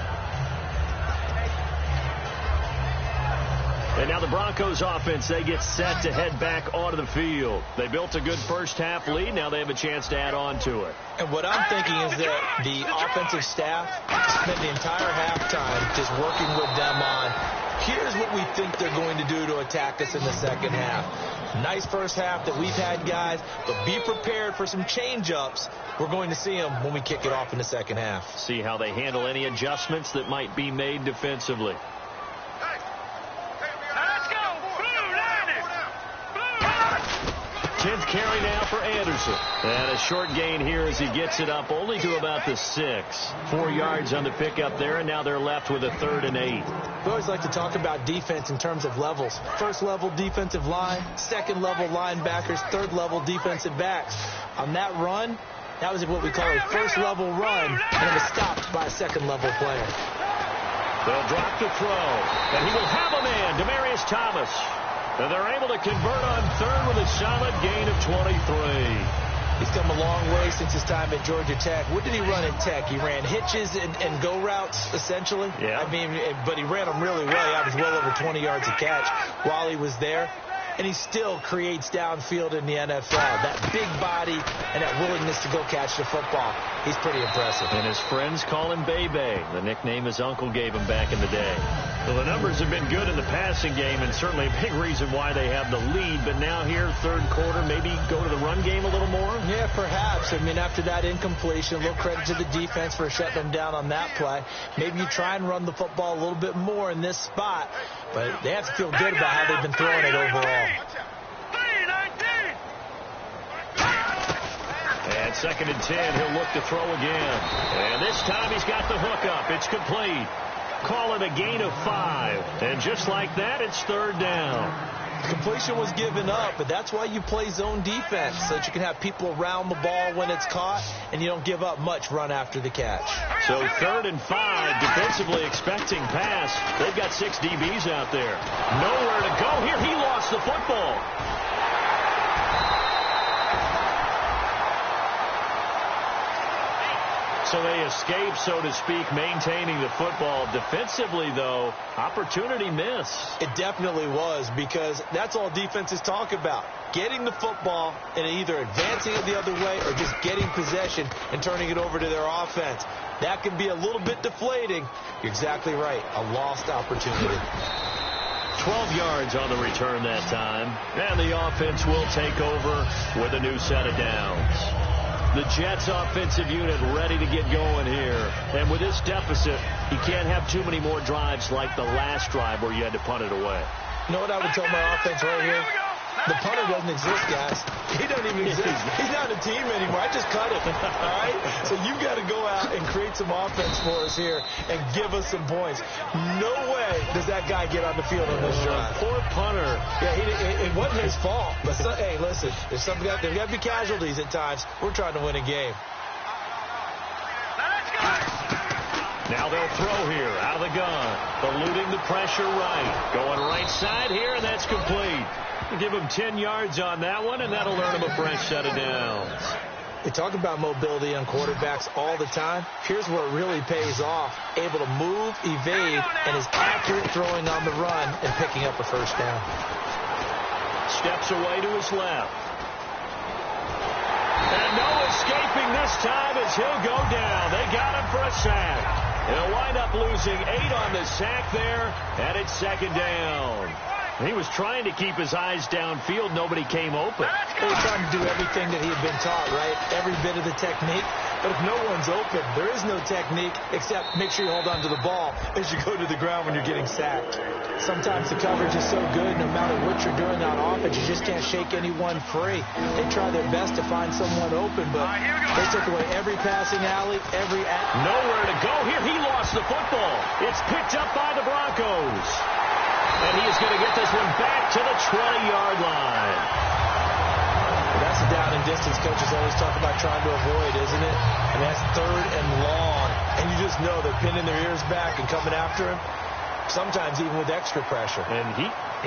Speaker 2: And now the Broncos offense, they get set to head back onto the field. They built a good first-half lead. Now they have a chance to add on to it.
Speaker 3: And what I'm thinking is that the offensive staff spent the entire halftime just working with them on, here's what we think they're going to do to attack us in the second half. Nice first half that we've had, guys, but be prepared for some change-ups. We're going to see them when we kick it off in the second half.
Speaker 2: See how they handle any adjustments that might be made defensively. 10th carry now for Anderson. And a short gain here as he gets it up only to about the 6. 4 yards on the pickup there, and now they're left with a 3rd and 8.
Speaker 3: We always like to talk about defense in terms of levels. First level defensive line, second level linebackers, third level defensive backs. On that run, that was what we call a first level run, and it was stopped by a second level player.
Speaker 2: They'll drop the throw, and he will have a man, Demaryius Thomas. And they're able to convert on 3rd with a solid gain of 23.
Speaker 3: He's come a long way since his time at Georgia Tech. What did he run at Tech? He ran hitches and go routes, essentially.
Speaker 2: Yeah.
Speaker 3: I mean, but he ran them really well. He averaged well over 20 yards a catch while he was there. And he still creates downfield in the NFL. That big body and that willingness to go catch the football. He's pretty impressive.
Speaker 2: And his friends call him Bebe, the nickname his uncle gave him back in the day. Well, the numbers have been good in the passing game, and certainly a big reason why they have the lead. But now here, third quarter, maybe go to the run game a little more?
Speaker 3: Yeah, perhaps. I mean, after that incompletion, a little credit to the defense for shutting them down on that play. Maybe you try and run the football a little bit more in this spot. But they have to feel good about how they've been throwing it overall.
Speaker 2: And 2nd and 10, he'll look to throw again. And this time he's got the hook up. It's complete. Call it a gain of 5. And just like that, it's 3rd down.
Speaker 3: Completion was given up, but that's why you play zone defense, so that you can have people around the ball when it's caught, and you don't give up much run after the catch.
Speaker 2: So 3rd and 5, defensively expecting pass. They've got 6 DBs out there. Nowhere to go here. He lost the football. So they escape, so to speak, maintaining the football. Defensively, though, opportunity missed.
Speaker 3: It definitely was, because that's all defenses talk about. Getting the football and either advancing it the other way or just getting possession and turning it over to their offense. That can be a little bit deflating. You're exactly right. A lost opportunity.
Speaker 2: 12 yards on the return that time. And the offense will take over with a new set of downs. The Jets offensive unit ready to get going here. And with this deficit, you can't have too many more drives like the last drive where you had to punt it away.
Speaker 3: You know what I would tell my offense right here? The punter doesn't exist, guys. He doesn't even exist. He's not a team anymore. I just cut him. All right? So you've got to go out and create some offense for us here and give us some points. No way does that guy get on the field on this drive.
Speaker 2: Poor punter.
Speaker 3: Yeah, it wasn't his fault. But hey, listen, there's got to be casualties at times. We're trying to win a game.
Speaker 2: Now they'll throw here out of the gun. Eluding the pressure right. Going right side here, and that's complete. Give him 10 yards on that one, and that'll earn him a fresh set of downs.
Speaker 3: We talk about mobility on quarterbacks all the time. Here's where it really pays off. Able to move, evade, and is accurate throwing on the run and picking up a first down.
Speaker 2: Steps away to his left. And no escaping this time as he'll go down. They got him for a sack. He'll wind up losing 8 on the sack there, and it's 2nd down. He was trying to keep his eyes downfield. Nobody came open.
Speaker 3: He was trying to do everything that he had been taught, right? Every bit of the technique. But if no one's open, there is no technique except make sure you hold on to the ball as you go to the ground when you're getting sacked. Sometimes the coverage is so good, no matter what you're doing on offense, you just can't shake anyone free. They try their best to find someone open, but they took away every passing alley,
Speaker 2: nowhere to go here. He lost the football. It's picked up by the Broncos. And he is going to get this one back to the 20-yard line.
Speaker 3: Well, that's a down and distance coaches always talk about trying to avoid, isn't it? And that's 3rd and long. And you just know they're pinning their ears back and coming after him, sometimes even with extra pressure.
Speaker 2: And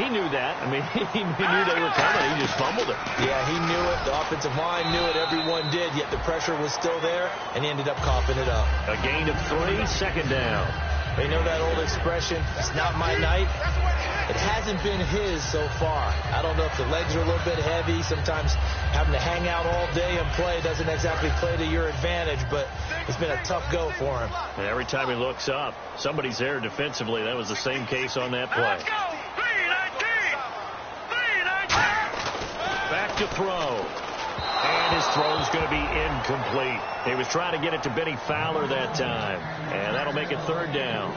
Speaker 2: he knew that. I mean, he knew they were coming. He just fumbled it.
Speaker 3: Yeah, he knew it. The offensive line knew it. Everyone did, yet the pressure was still there, and he ended up coughing it up.
Speaker 2: A gain of 3, 2nd down.
Speaker 3: You know that old expression, it's not my night? It hasn't been his so far. I don't know if the legs are a little bit heavy. Sometimes having to hang out all day and play doesn't exactly play to your advantage, but it's been a tough go for him.
Speaker 2: And every time he looks up, somebody's there defensively. That was the same case on that play. Back to throw. And his throw's going to be incomplete. He was trying to get it to Benny Fowler that time. And that'll make it third down.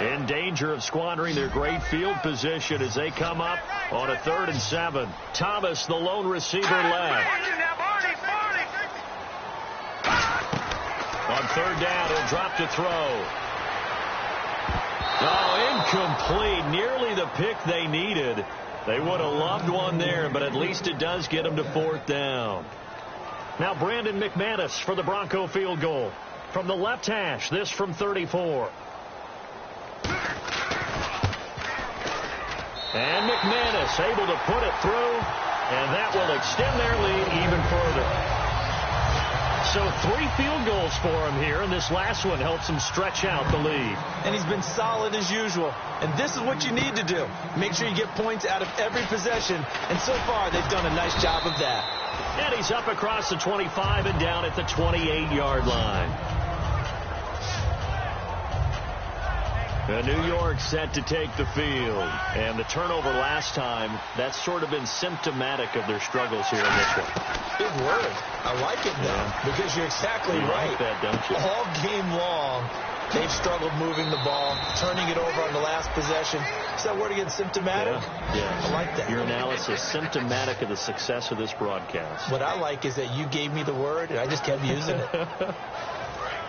Speaker 2: In danger of squandering their great field position as they come up on a 3rd and 7. Thomas, the lone receiver, left. On 3rd down, he'll drop to throw. Oh, incomplete. Nearly the pick they needed. They would have loved one there, but at least it does get them to 4th down. Now Brandon McManus for the Bronco field goal. From the left hash, this from 34. And McManus able to put it through, and that will extend their lead even further. So 3 field goals for him here, and this last one helps him stretch out the lead.
Speaker 3: And he's been solid as usual. And this is what you need to do. Make sure you get points out of every possession. And so far, they've done a nice job of that.
Speaker 2: And he's up across the 25 and down at the 28-yard line. New York set to take the field. And the turnover last time, that's sort of been symptomatic of their struggles here in this one.
Speaker 3: Big word. I like it, though, because you're exactly right.
Speaker 2: Like that, don't you?
Speaker 3: All game long, they've struggled moving the ball, turning it over on the last possession. Is that word again, symptomatic?
Speaker 2: Yeah.
Speaker 3: I like that.
Speaker 2: Your analysis, symptomatic of the success of this broadcast.
Speaker 3: What I like is that you gave me the word, and I just kept using it.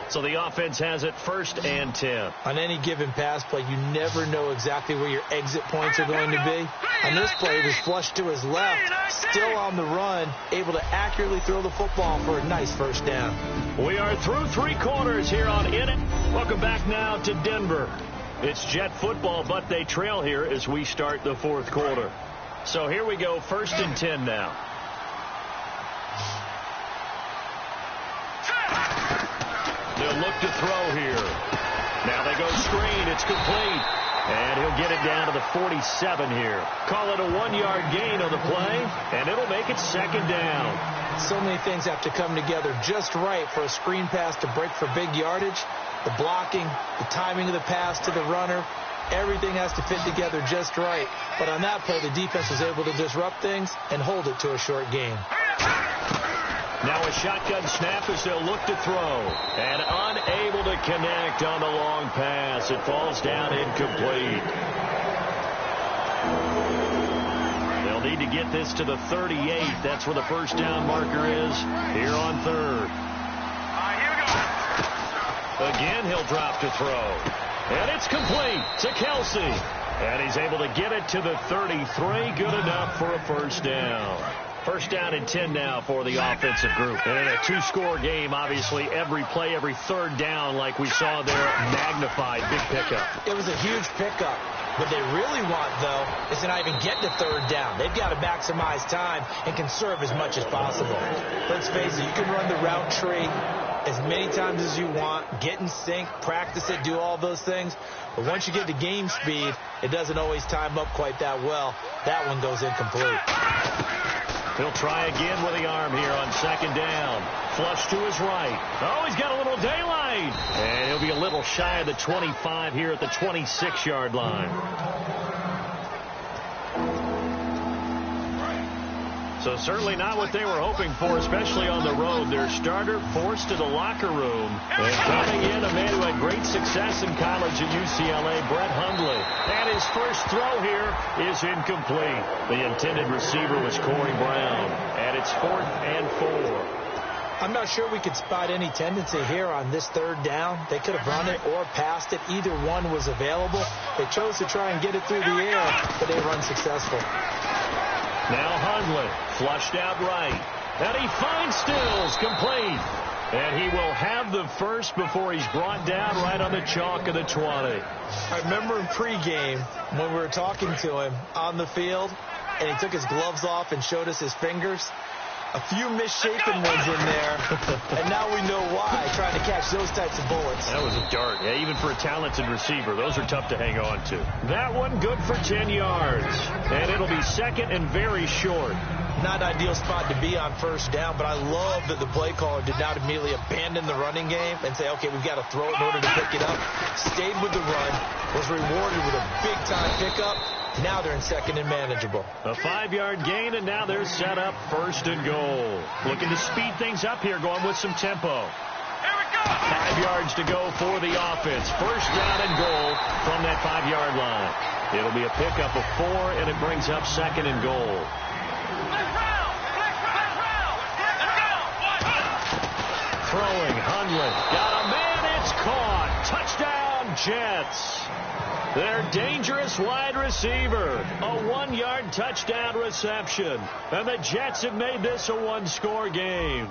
Speaker 2: So the offense has it 1st and 10.
Speaker 3: On any given pass play, you never know exactly where your exit points are going to be. On this play, it was flushed to his left, still on the run, able to accurately throw the football for a nice 1st down.
Speaker 2: We are through 3 quarters here on In It. Welcome back now to Denver. It's Jet football, but they trail here as we start the 4th quarter. So here we go, 1st and 10 now. They'll look to throw here. Now they go screen. It's complete. And he'll get it down to the 47 here. Call it a 1-yard gain on the play, and it'll make it 2nd down.
Speaker 3: So many things have to come together just right for a screen pass to break for big yardage. The blocking, the timing of the pass to the runner, everything has to fit together just right. But on that play, the defense was able to disrupt things and hold it to a short gain.
Speaker 2: Now a shotgun snap as they'll look to throw. And unable to connect on the long pass. It falls down incomplete. They'll need to get this to the 38. That's where the 1st down marker is here on 3rd. Again, he'll drop to throw. And it's complete to Kelsey. And he's able to get it to the 33. Good enough for a 1st down. 1st down and 10 now for the offensive group. And in a 2-score game, obviously, every play, every 3rd down, like we saw there, magnified. Big pickup.
Speaker 3: It was a huge pickup. What they really want, though, is to not even get to 3rd down. They've got to maximize time and conserve as much as possible. Let's face it, you can run the route tree as many times as you want, get in sync, practice it, do all those things. But once you get to game speed, it doesn't always time up quite that well. That one goes incomplete.
Speaker 2: He'll try again with the arm here on 2nd down. Flush to his right. Oh, he's got a little daylight. And he'll be a little shy of the 25 here at the 26-yard line. So certainly not what they were hoping for, especially on the road. Their starter forced to the locker room. And coming in, a man who had great success in college at UCLA, Brett Hundley. And his first throw here is incomplete. The intended receiver was Corey Brown. And it's 4th and 4.
Speaker 3: I'm not sure we could spot any tendency here on this 3rd down. They could have run it or passed it. Either one was available. They chose to try and get it through the air, but they were unsuccessful.
Speaker 2: Now Hundley, flushed out right. And he finds Stills, complete. And he will have the 1st before he's brought down right on the chalk of the 20.
Speaker 3: I remember in pregame when we were talking to him on the field, and he took his gloves off and showed us his fingers. A few misshapen ones in there, and now we know why, trying to catch those types of bullets.
Speaker 2: That was a dart. Yeah, even for a talented receiver, those are tough to hang on to. That one good for 10 yards. And it'll be second and very short.
Speaker 3: Not an ideal spot to be on first down, but I love that the play caller did not immediately abandon the running game and say, okay, we've got to throw it in order to pick it up. Stayed with the run, was rewarded with a big-time pickup. Now they're in second and manageable.
Speaker 2: A 5-yard gain, and now they're set up first and goal. Looking to speed things up here, going with some tempo. 5 yards to go for the offense. First down and goal from that 5-yard line. It'll be a pickup of 4, and it brings up second and goal. Throwing, Hundley. Got a man, it's caught. Touchdown, Jets. Their dangerous wide receiver. A 1-yard touchdown reception. And the Jets have made this a 1-score game.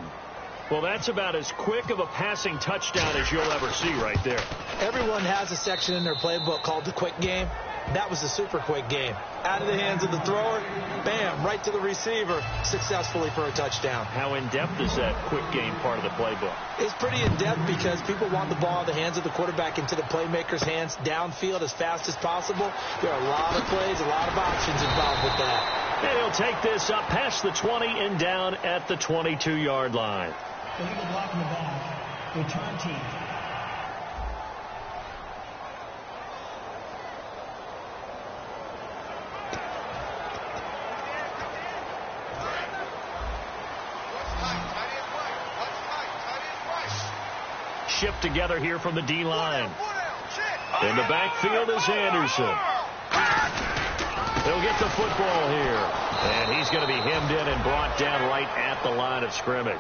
Speaker 2: Well, that's about as quick of a passing touchdown as you'll ever see right there.
Speaker 3: Everyone has a section in their playbook called the quick game. That was a super quick game. Out of the hands of the thrower, bam, right to the receiver, successfully for a touchdown.
Speaker 2: How in-depth is that quick game part of the playbook?
Speaker 3: It's pretty in-depth because people want the ball in the hands of the quarterback into the playmaker's hands downfield as fast as possible. There are a lot of plays, a lot of options involved with that.
Speaker 2: And he'll take this up past the 20 and down at the 22-yard line.
Speaker 5: Illegal block in the back. Return team.
Speaker 2: Shipped together here from the D-line. In the backfield is Anderson. They'll get the football here. And he's going to be hemmed in and brought down right at the line of scrimmage.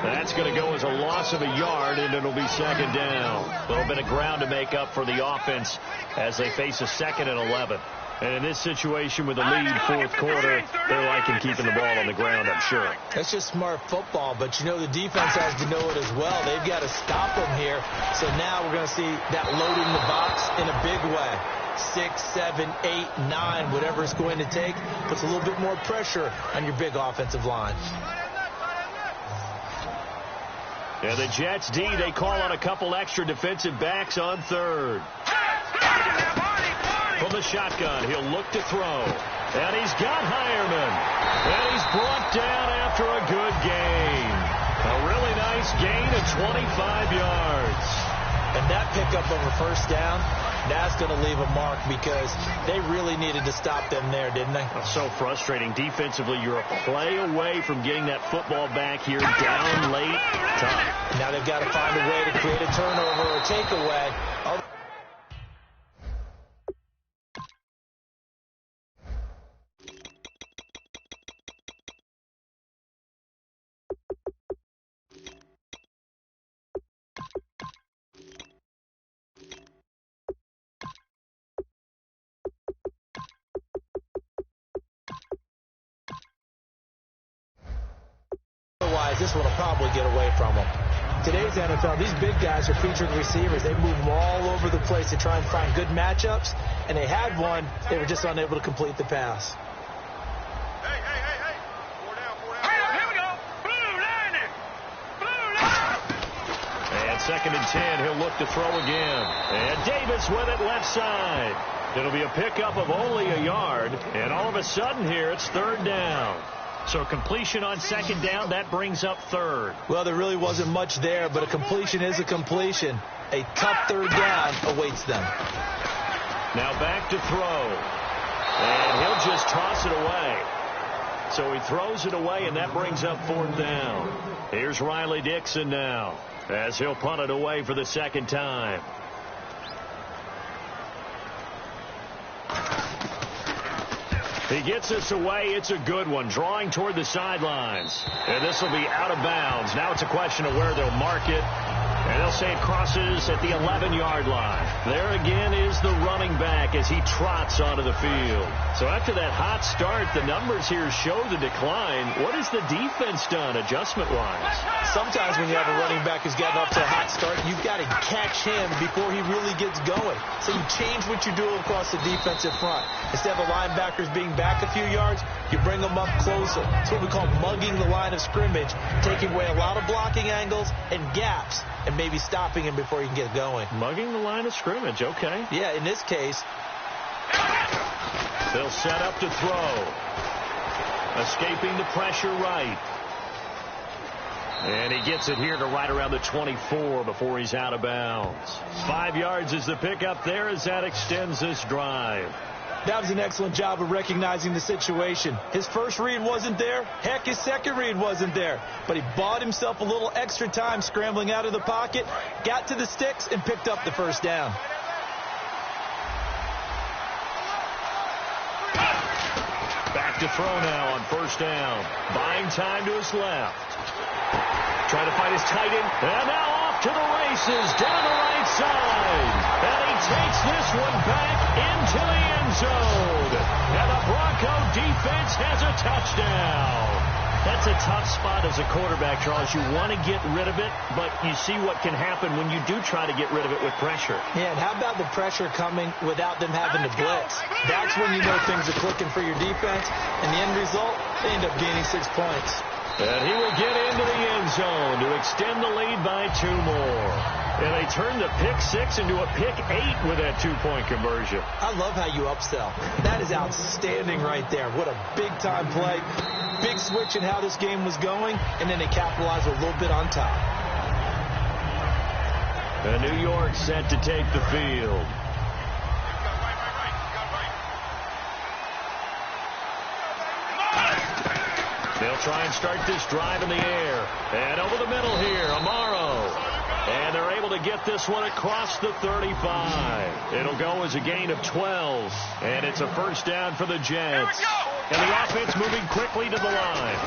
Speaker 2: That's going to go as a loss of a yard, and it'll be second down. A little bit of ground to make up for the offense as they face a 2nd and 11. And in this situation with a lead fourth quarter, they're liking keeping the ball on the ground, I'm sure.
Speaker 3: That's just smart football, but you know the defense has to know it as well. They've got to stop them here. So now we're going to see that loading the box in a big way. 6, 7, 8, 9, whatever it's going to take, puts a little bit more pressure on your big offensive line.
Speaker 2: And the Jets D, they call on a couple extra defensive backs on third. From the shotgun, he'll look to throw. And he's got Hireman. And he's brought down after a good gain. A really nice gain of 25 yards.
Speaker 3: And that pickup of a first down, that's going to leave a mark because they really needed to stop them there, didn't they?
Speaker 2: So frustrating. Defensively, you're a play away from getting that football back here down late. Tough.
Speaker 3: Now they've got to find a way to create a turnover or a takeaway. This one will probably get away from them. Today's NFL, these big guys are featured receivers. They move them all over the place to try and find good matchups, and they had one. They were just unable to complete the pass.
Speaker 4: Hey. 4 down. Here we go. Blue line.
Speaker 2: And 2nd and 10, he'll look to throw again. And Davis with it left side. It'll be a pickup of only a yard, and all of a sudden here, it's 3rd down. So completion on 2nd down, that brings up 3rd.
Speaker 3: Well, there really wasn't much there, but a completion is a completion. A tough 3rd down awaits them.
Speaker 2: Now back to throw. And he'll just toss it away. So he throws it away, and that brings up 4th down. Here's Riley Dixon now as he'll punt it away for the 2nd time. He gets us away. It's a good one. Drawing toward the sidelines. And this will be out of bounds. Now it's a question of where they'll mark it. And they'll say it crosses at the 11-yard line. There again is the running back as he trots onto the field. So after that hot start, the numbers here show the decline. What has the defense done adjustment-wise? Sometimes when you have a running back who's gotten off to a hot start, you've got to catch him before he really gets going. So you change what you do across the defensive front. Instead of the linebackers being back a few yards, you bring them up closer. It's what we call mugging the line of scrimmage, taking away a lot of blocking angles and gaps
Speaker 3: and maybe stopping him before he can get going.
Speaker 2: Mugging the line of scrimmage, okay.
Speaker 3: Yeah, in this case.
Speaker 2: They'll set up to throw. Escaping the pressure right. And he gets it here to right around the 24 before he's out of bounds. 5 yards is the pickup there as that extends this drive.
Speaker 3: That was an excellent job of recognizing the situation. His first read wasn't there. Heck, his second read wasn't there. But he bought himself a little extra time scrambling out of the pocket, got to the sticks, and picked up the first down.
Speaker 2: Back to throw now on first down. Buying time to his left. Trying to find his tight end. And now off to the races down the right side. And he takes this one back into the end zone. And the Bronco defense has a touchdown. That's a tough spot as a quarterback, Charles. You want to get rid of it, but you see what can happen when you do try to get rid of it with pressure.
Speaker 3: Yeah, and how about the pressure coming without them having to blitz? That's when you know things are clicking for your defense. And the end result, they end up gaining 6 points.
Speaker 2: And he will get into the end zone to extend the lead by 2 more. And they turn the pick 6 into a pick 8 with that 2-point conversion.
Speaker 3: I love how you upsell. That is outstanding right there. What a big-time play. Big switch in how this game was going, and then they capitalized a little bit on top.
Speaker 2: And New York set to take the field. They'll try and start this drive in the air. And over the middle here, Amaro. And they're able to get this one across the 35. It'll go as a gain of 12. And it's a first down for the Jets. And the offense moving quickly to the line.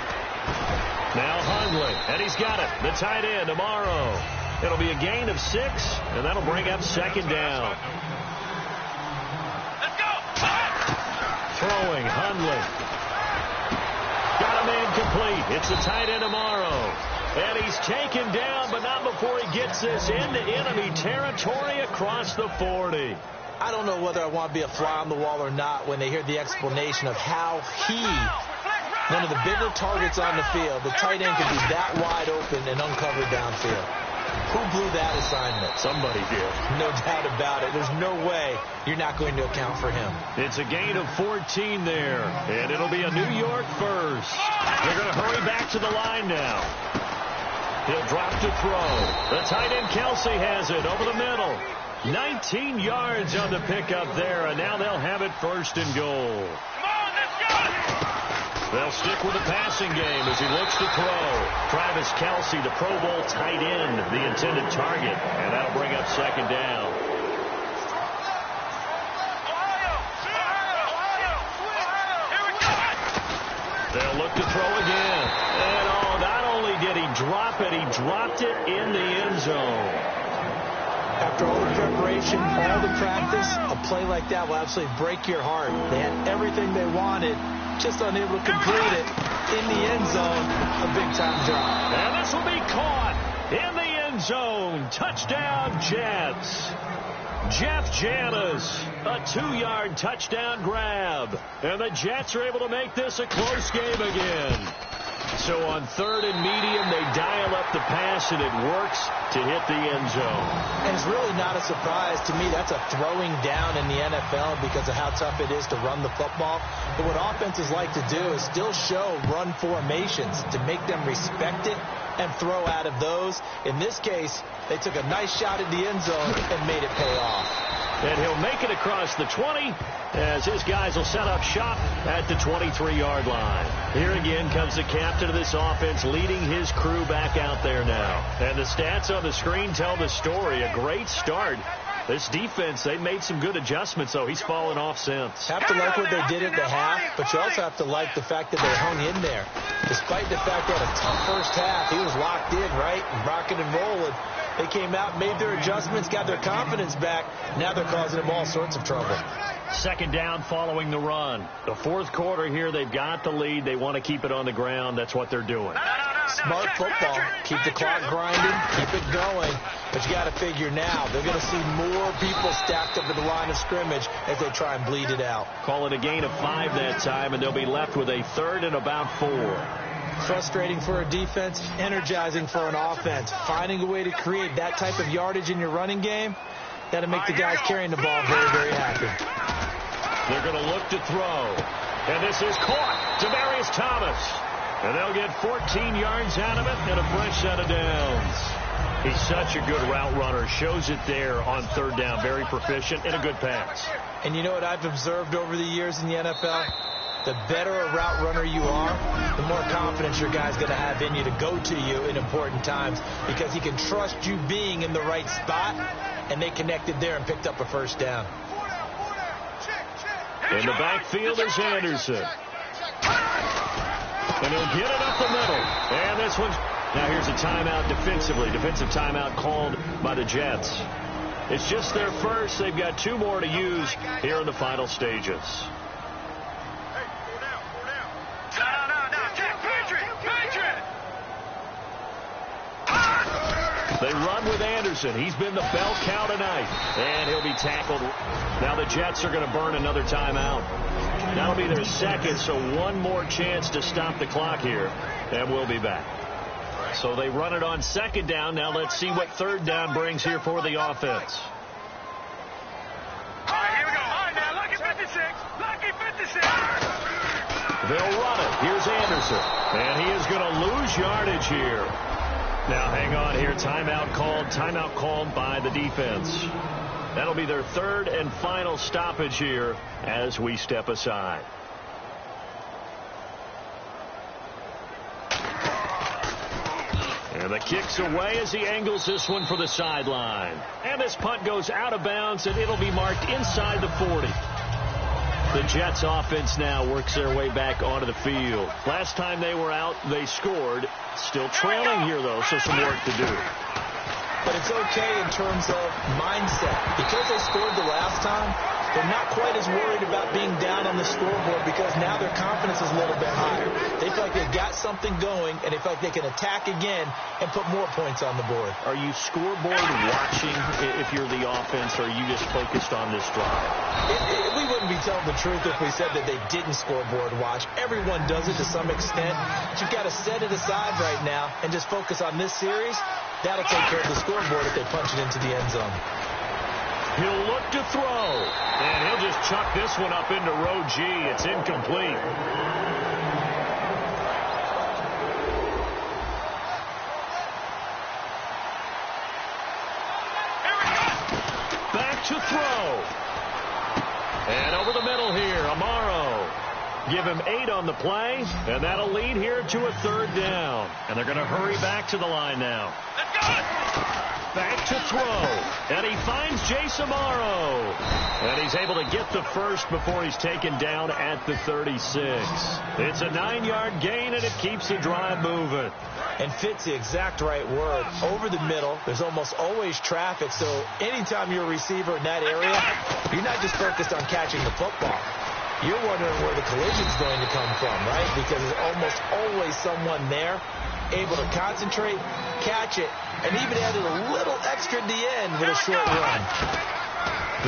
Speaker 2: Now Hundley. And he's got it. The tight end, Amaro. It'll be a gain of 6. And that'll bring up second down.
Speaker 4: Let's go.
Speaker 2: Throwing, Hundley. Got a man complete. It's the tight end, Amaro. And he's taken down, but not before he gets this into enemy territory across the 40.
Speaker 3: I don't know whether I want to be a fly on the wall or not when they hear the explanation of how he, one of the bigger targets on the field, the tight end could be that wide open and uncovered downfield. Who blew that assignment?
Speaker 2: Somebody did.
Speaker 3: No doubt about it. There's no way you're not going to account for him.
Speaker 2: It's a gain of 14 there, and it'll be a New York first. They're going to hurry back to the line now. He'll drop to throw. The tight end, Kelsey, has it over the middle. 19 yards on the pickup there, and now they'll have it first and goal.
Speaker 4: Come on, let's go.
Speaker 2: They'll stick with the passing game as he looks to throw. Travis Kelsey, the Pro Bowl tight end, the intended target, and that'll bring up second down.
Speaker 4: Here we go.
Speaker 2: They'll look to throw again. And not only did he drop it, he dropped it in the end zone.
Speaker 3: After all the preparation, all the practice, a play like that will absolutely break your heart. They had everything they wanted, just unable to complete it. In the end zone, a big-time drop.
Speaker 2: And this will be caught in the end zone. Touchdown, Jets. Jeff Janis, a 2-yard touchdown grab. And the Jets are able to make this a close game again. So on third and medium, they dial up the pass, and it works to hit the end zone.
Speaker 3: And it's really not a surprise to me. That's a throwing down in the NFL because of how tough it is to run the football. But what offenses like to do is still show run formations to make them respect it and throw out of those. In this case, they took a nice shot at the end zone and made it pay off.
Speaker 2: And he'll make it across the 20 as his guys will set up shop at the 23-yard line. Here again comes the captain of this offense leading his crew back out there now. And the stats on the screen tell the story. A great start. This defense, they've made some good adjustments, though. He's fallen off since.
Speaker 3: Have to like what they did at the half, but you also have to like the fact that they hung in there. Despite the fact they had a tough first half, he was locked in, right? Rocking and rolling. They came out, made their adjustments, got their confidence back. Now they're causing them all sorts of trouble.
Speaker 2: Second down following the run. The fourth quarter here, they've got the lead. They want to keep it on the ground. That's what they're doing.
Speaker 3: Smart football. Keep the clock grinding, keep it going. But you got to figure now, they're going to see more people stacked up at the line of scrimmage as they try and bleed it out.
Speaker 2: Call it a gain of 5 that time, and they'll be left with a third and about 4.
Speaker 3: Frustrating for a defense, energizing for an offense. Finding a way to create that type of yardage in your running game, that'll make the guys carrying the ball very, very happy.
Speaker 2: They're going to look to throw. And this is caught. Demaryius Thomas. And they'll get 14 yards out of it and a fresh set of downs. He's such a good route runner. Shows it there on third down. Very proficient and a good pass.
Speaker 3: And you know what I've observed over the years in the NFL? The better a route runner you are, the more confidence your guy's going to have in you to go to you in important times because he can trust you being in the right spot, and they connected there and picked up a first down.
Speaker 2: In the backfield is Anderson. And he'll get it up the middle. And this one's... Now here's a timeout defensively. Defensive timeout called by the Jets. It's just their first. They've got 2 more to use here in the final stages. They run with Anderson. He's been the bell cow tonight. And he'll be tackled. Now the Jets are going to burn another timeout. That'll be their second, so one more chance to stop the clock here. And we'll be back. So they run it on second down. Now let's see what third down brings here for the offense.
Speaker 4: All right, here we go. All right, now, lucky 56. Lucky 56.
Speaker 2: They'll run it. Here's Anderson. And he is going to lose yardage here. Now, hang on here. Timeout called by the defense. That'll be their third and final stoppage here as we step aside. And the kick's away as he angles this one for the sideline. And this punt goes out of bounds, and it'll be marked inside the 40. The Jets offense now works their way back onto the field. Last time they were out, they scored. Still trailing here, though, so some work to do.
Speaker 3: But it's okay in terms of mindset. Because they scored the last time, they're not quite as worried about being down on the scoreboard because now their confidence is a little bit higher. They feel like they've got something going, and they feel like they can attack again and put more points on the board.
Speaker 2: Are you scoreboard watching if you're the offense, or are you just focused on this drive?
Speaker 3: We wouldn't be telling the truth if we said that they didn't scoreboard watch. Everyone does it to some extent. But you've got to set it aside right now and just focus on this series. That'll take care of the scoreboard if they punch it into the end zone.
Speaker 2: He'll look to throw, and he'll just chuck this one up into row G. It's incomplete. Back to throw. And over the middle here, Amaro. Give him 8 on the play, and that'll lead here to a third down. And they're going to hurry back to the line now.
Speaker 4: Let's go!
Speaker 2: Back to throw, and he finds Jace Amaro. And he's able to get the first before he's taken down at the 36. It's a 9-yard gain, and it keeps the drive moving.
Speaker 3: And fits the exact right word. Over the middle, there's almost always traffic, so anytime you're a receiver in that area, you're not just focused on catching the football. You're wondering where the collision's going to come from, right? Because there's almost always someone there able to concentrate, catch it, and even added a little extra at the end with a short run.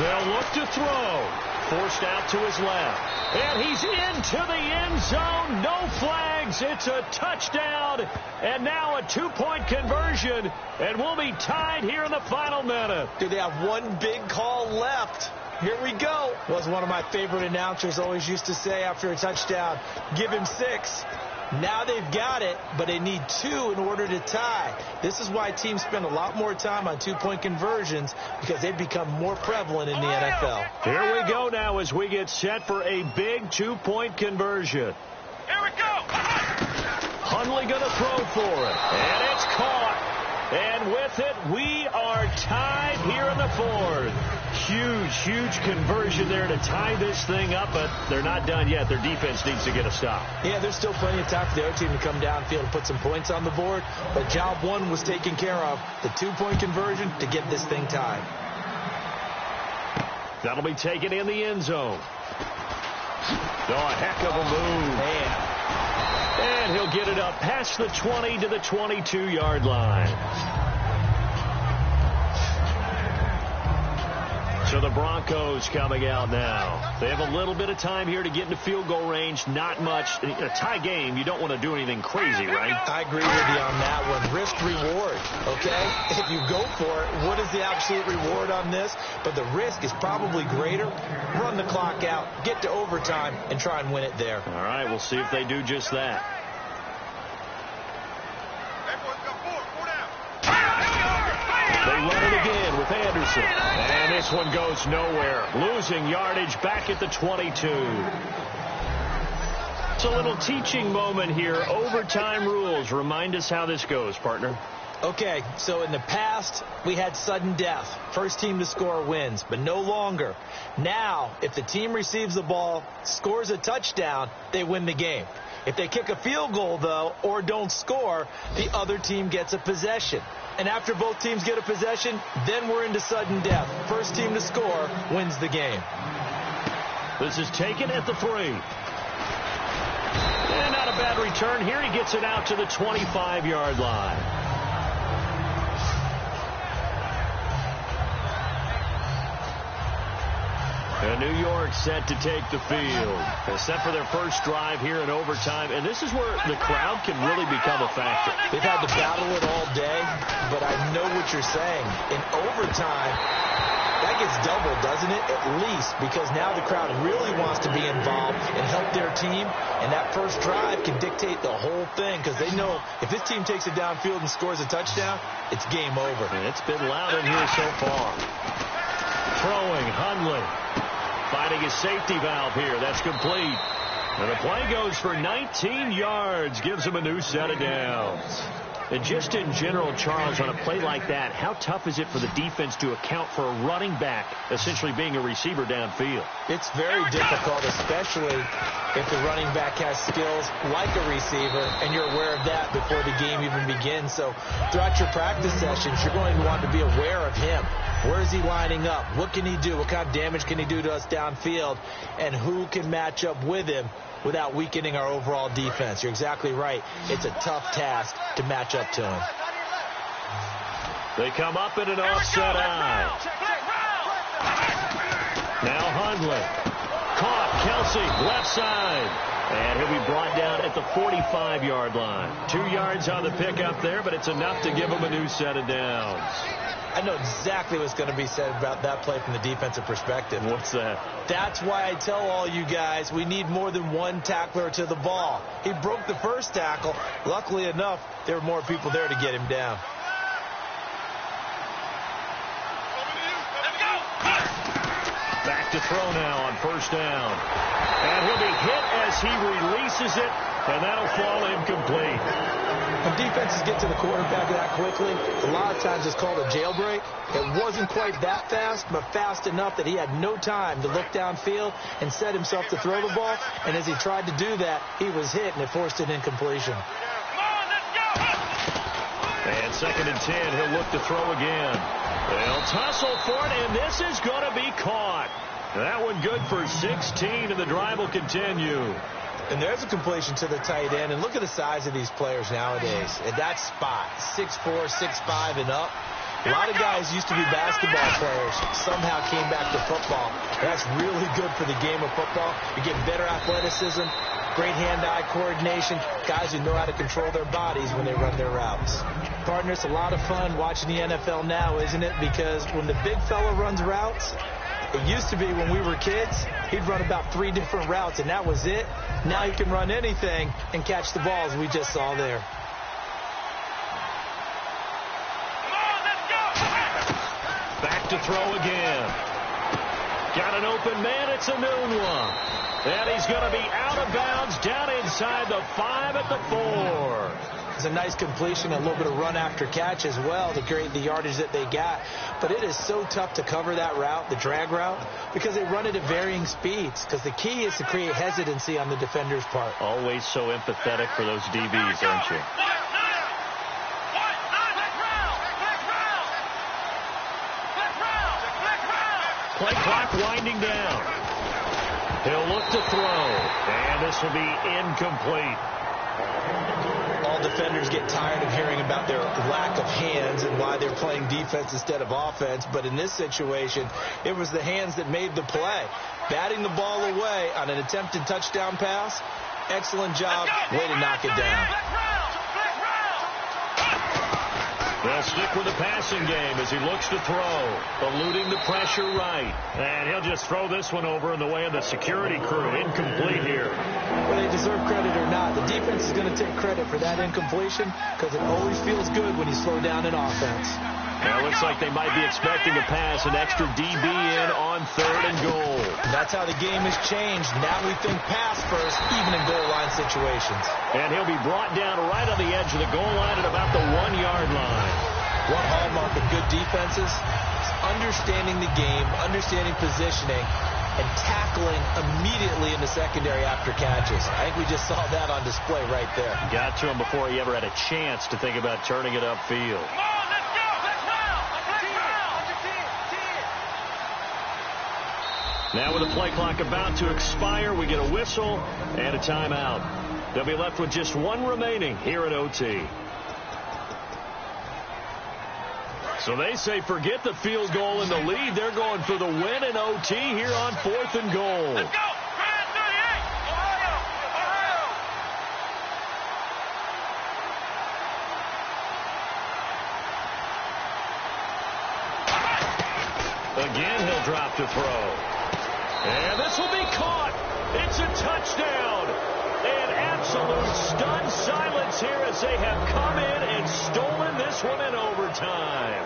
Speaker 2: They'll look to throw. Forced out to his left. And he's into the end zone. No flags. It's a touchdown. And now a 2-point conversion. And we'll be tied here in the final minute.
Speaker 3: Do they have one big call left? Here we go. Was one of my favorite announcers always used to say after a touchdown, give him 6. Now they've got it, but they need 2 in order to tie. This is why teams spend a lot more time on 2-point conversions because they've become more prevalent in the NFL.
Speaker 2: Here we go now as we get set for a big 2-point conversion.
Speaker 4: Here we go!
Speaker 2: Hundley going to throw for it, and it's caught. And with it, we are tied here in the fourth. Huge conversion there to tie this thing up, but they're not done yet. Their defense needs to get a stop.
Speaker 3: Yeah, there's still plenty of time for the other team to come downfield and put some points on the board, but job 1 was taken care of, the 2-point conversion to get this thing tied.
Speaker 2: That'll be taken in the end zone. Oh, a heck of a move.
Speaker 3: Man.
Speaker 2: And he'll get it up past the 20 to the 22-yard line. So So the Broncos coming out now. They have a little bit of time here to get into field goal range. Not much. In a tie game, you don't want to do anything crazy, right?
Speaker 3: I agree with you on that one. Risk reward, okay? If you go for it, what is the absolute reward on this? But the risk is probably greater. Run the clock out, get to overtime, and try and win it there.
Speaker 2: All right, we'll see if they do just that. They run it again with Anderson. And this one goes nowhere. Losing yardage back at the 22. It's a little teaching moment here. Overtime rules. Remind us how this goes, partner.
Speaker 3: Okay, so in the past, we had sudden death. First team to score wins, but no longer. Now, if the team receives the ball, scores a touchdown, they win the game. If they kick a field goal, though, or don't score, the other team gets a possession. And after both teams get a possession, then we're into sudden death. First team to score wins the game.
Speaker 2: This is taken at the 3. And not a bad return here. He gets it out to the 25-yard line. And New York set to take the field. They're set for their first drive here in overtime. And this is where the crowd can really become a factor.
Speaker 3: They've had to battle it all day, but I know what you're saying. In overtime, that gets doubled, doesn't it? At least, because now the crowd really wants to be involved and help their team. And that first drive can dictate the whole thing, because they know if this team takes it downfield and scores a touchdown, it's game over.
Speaker 2: And it's been loud in here so far. Throwing, Hundley. Finding his safety valve here. That's complete. And the play goes for 19 yards. Gives him a new set of downs. And just in general, Charles, on a play like that, how tough is it for the defense to account for a running back essentially being a receiver downfield?
Speaker 3: It's very difficult, especially if the running back has skills like a receiver, and you're aware of that before the game even begins. So throughout your practice sessions, you're going to want to be aware of him. Where is he lining up? What can he do? What kind of damage can he do to us downfield? And who can match up with him without weakening our overall defense? You're exactly right. It's a tough task to match up to him.
Speaker 2: They come up in an offset eye. Now Hundley. Caught. Kelsey, left side. And he'll be brought down at the 45-yard line. 2 yards on the pickup there, but it's enough to give him a new set of downs.
Speaker 3: I know exactly what's going to be said about that play from the defensive perspective.
Speaker 2: What's that?
Speaker 3: That's why I tell all you guys we need more than one tackler to the ball. He broke the first tackle. Luckily enough, there were more people there to get him down.
Speaker 2: Back to throw now on first down. And he'll be hit as he releases it, and that'll fall incomplete.
Speaker 3: When defenses get to the quarterback that quickly, a lot of times it's called a jailbreak. It wasn't quite that fast, but fast enough that he had no time to look downfield and set himself to throw the ball. And as he tried to do that, he was hit, and it forced an incompletion.
Speaker 2: And 2nd and 10, he'll look to throw again. They'll tussle for it, and this is going to be caught. That one good for 16, and the drive will continue.
Speaker 3: And there's a completion to the tight end. And look at the size of these players nowadays. At that spot, 6'4", 6'5", and up. A lot of guys used to be basketball players, somehow came back to football. That's really good for the game of football. You get better athleticism, great hand-eye coordination, guys who know how to control their bodies when they run their routes. Partner, it's a lot of fun watching the NFL now, isn't it? Because when the big fella runs routes, it used to be when we were kids, he'd run about 3 different routes, and that was it. Now he can run anything and catch the balls we just saw there.
Speaker 2: Back to throw again. Got an open man. It's a noon one. And he's going to be out of bounds down inside the 5 at the 4.
Speaker 3: It's a nice completion, a little bit of run after catch as well to create the yardage that they got. But it is so tough to cover that route, the drag route, because they run it at varying speeds. Because the key is to create hesitancy on the defender's part.
Speaker 2: Always so empathetic for those DBs, aren't you? Play clock winding down. He'll look to throw, and this will be incomplete.
Speaker 3: All defenders get tired of hearing about their lack of hands and why they're playing defense instead of offense. But in this situation, it was the hands that made the play. Batting the ball away on an attempted touchdown pass. Excellent job. Way to knock it down.
Speaker 2: They'll stick with the passing game as he looks to throw. Eluding the pressure right. And he'll just throw this one over in the way of the security crew. Incomplete here.
Speaker 3: Whether they deserve credit or not, the defense is going to take credit for that incompletion because it always feels good when you slow down in offense.
Speaker 2: Now it looks like they might be expecting to pass an extra DB in on 3rd and goal.
Speaker 3: That's how the game has changed. Now we think pass first, even in goal line situations.
Speaker 2: And he'll be brought down right on the edge of the goal line at about the 1-yard line.
Speaker 3: One hallmark of good defenses is understanding the game, understanding positioning, and tackling immediately in the secondary after catches. I think we just saw that on display right there.
Speaker 2: Got to him before he ever had a chance to think about turning it upfield. Now with the play clock about to expire, we get a whistle and a timeout. They'll be left with just one remaining here at OT. So they say forget the field goal and the lead. They're going for the win in OT here on 4th and goal.
Speaker 4: Let's go!
Speaker 2: Again, he'll drop to throw. And this will be caught. It's a touchdown. An absolute stunned silence here as they have come in and stolen this one in overtime.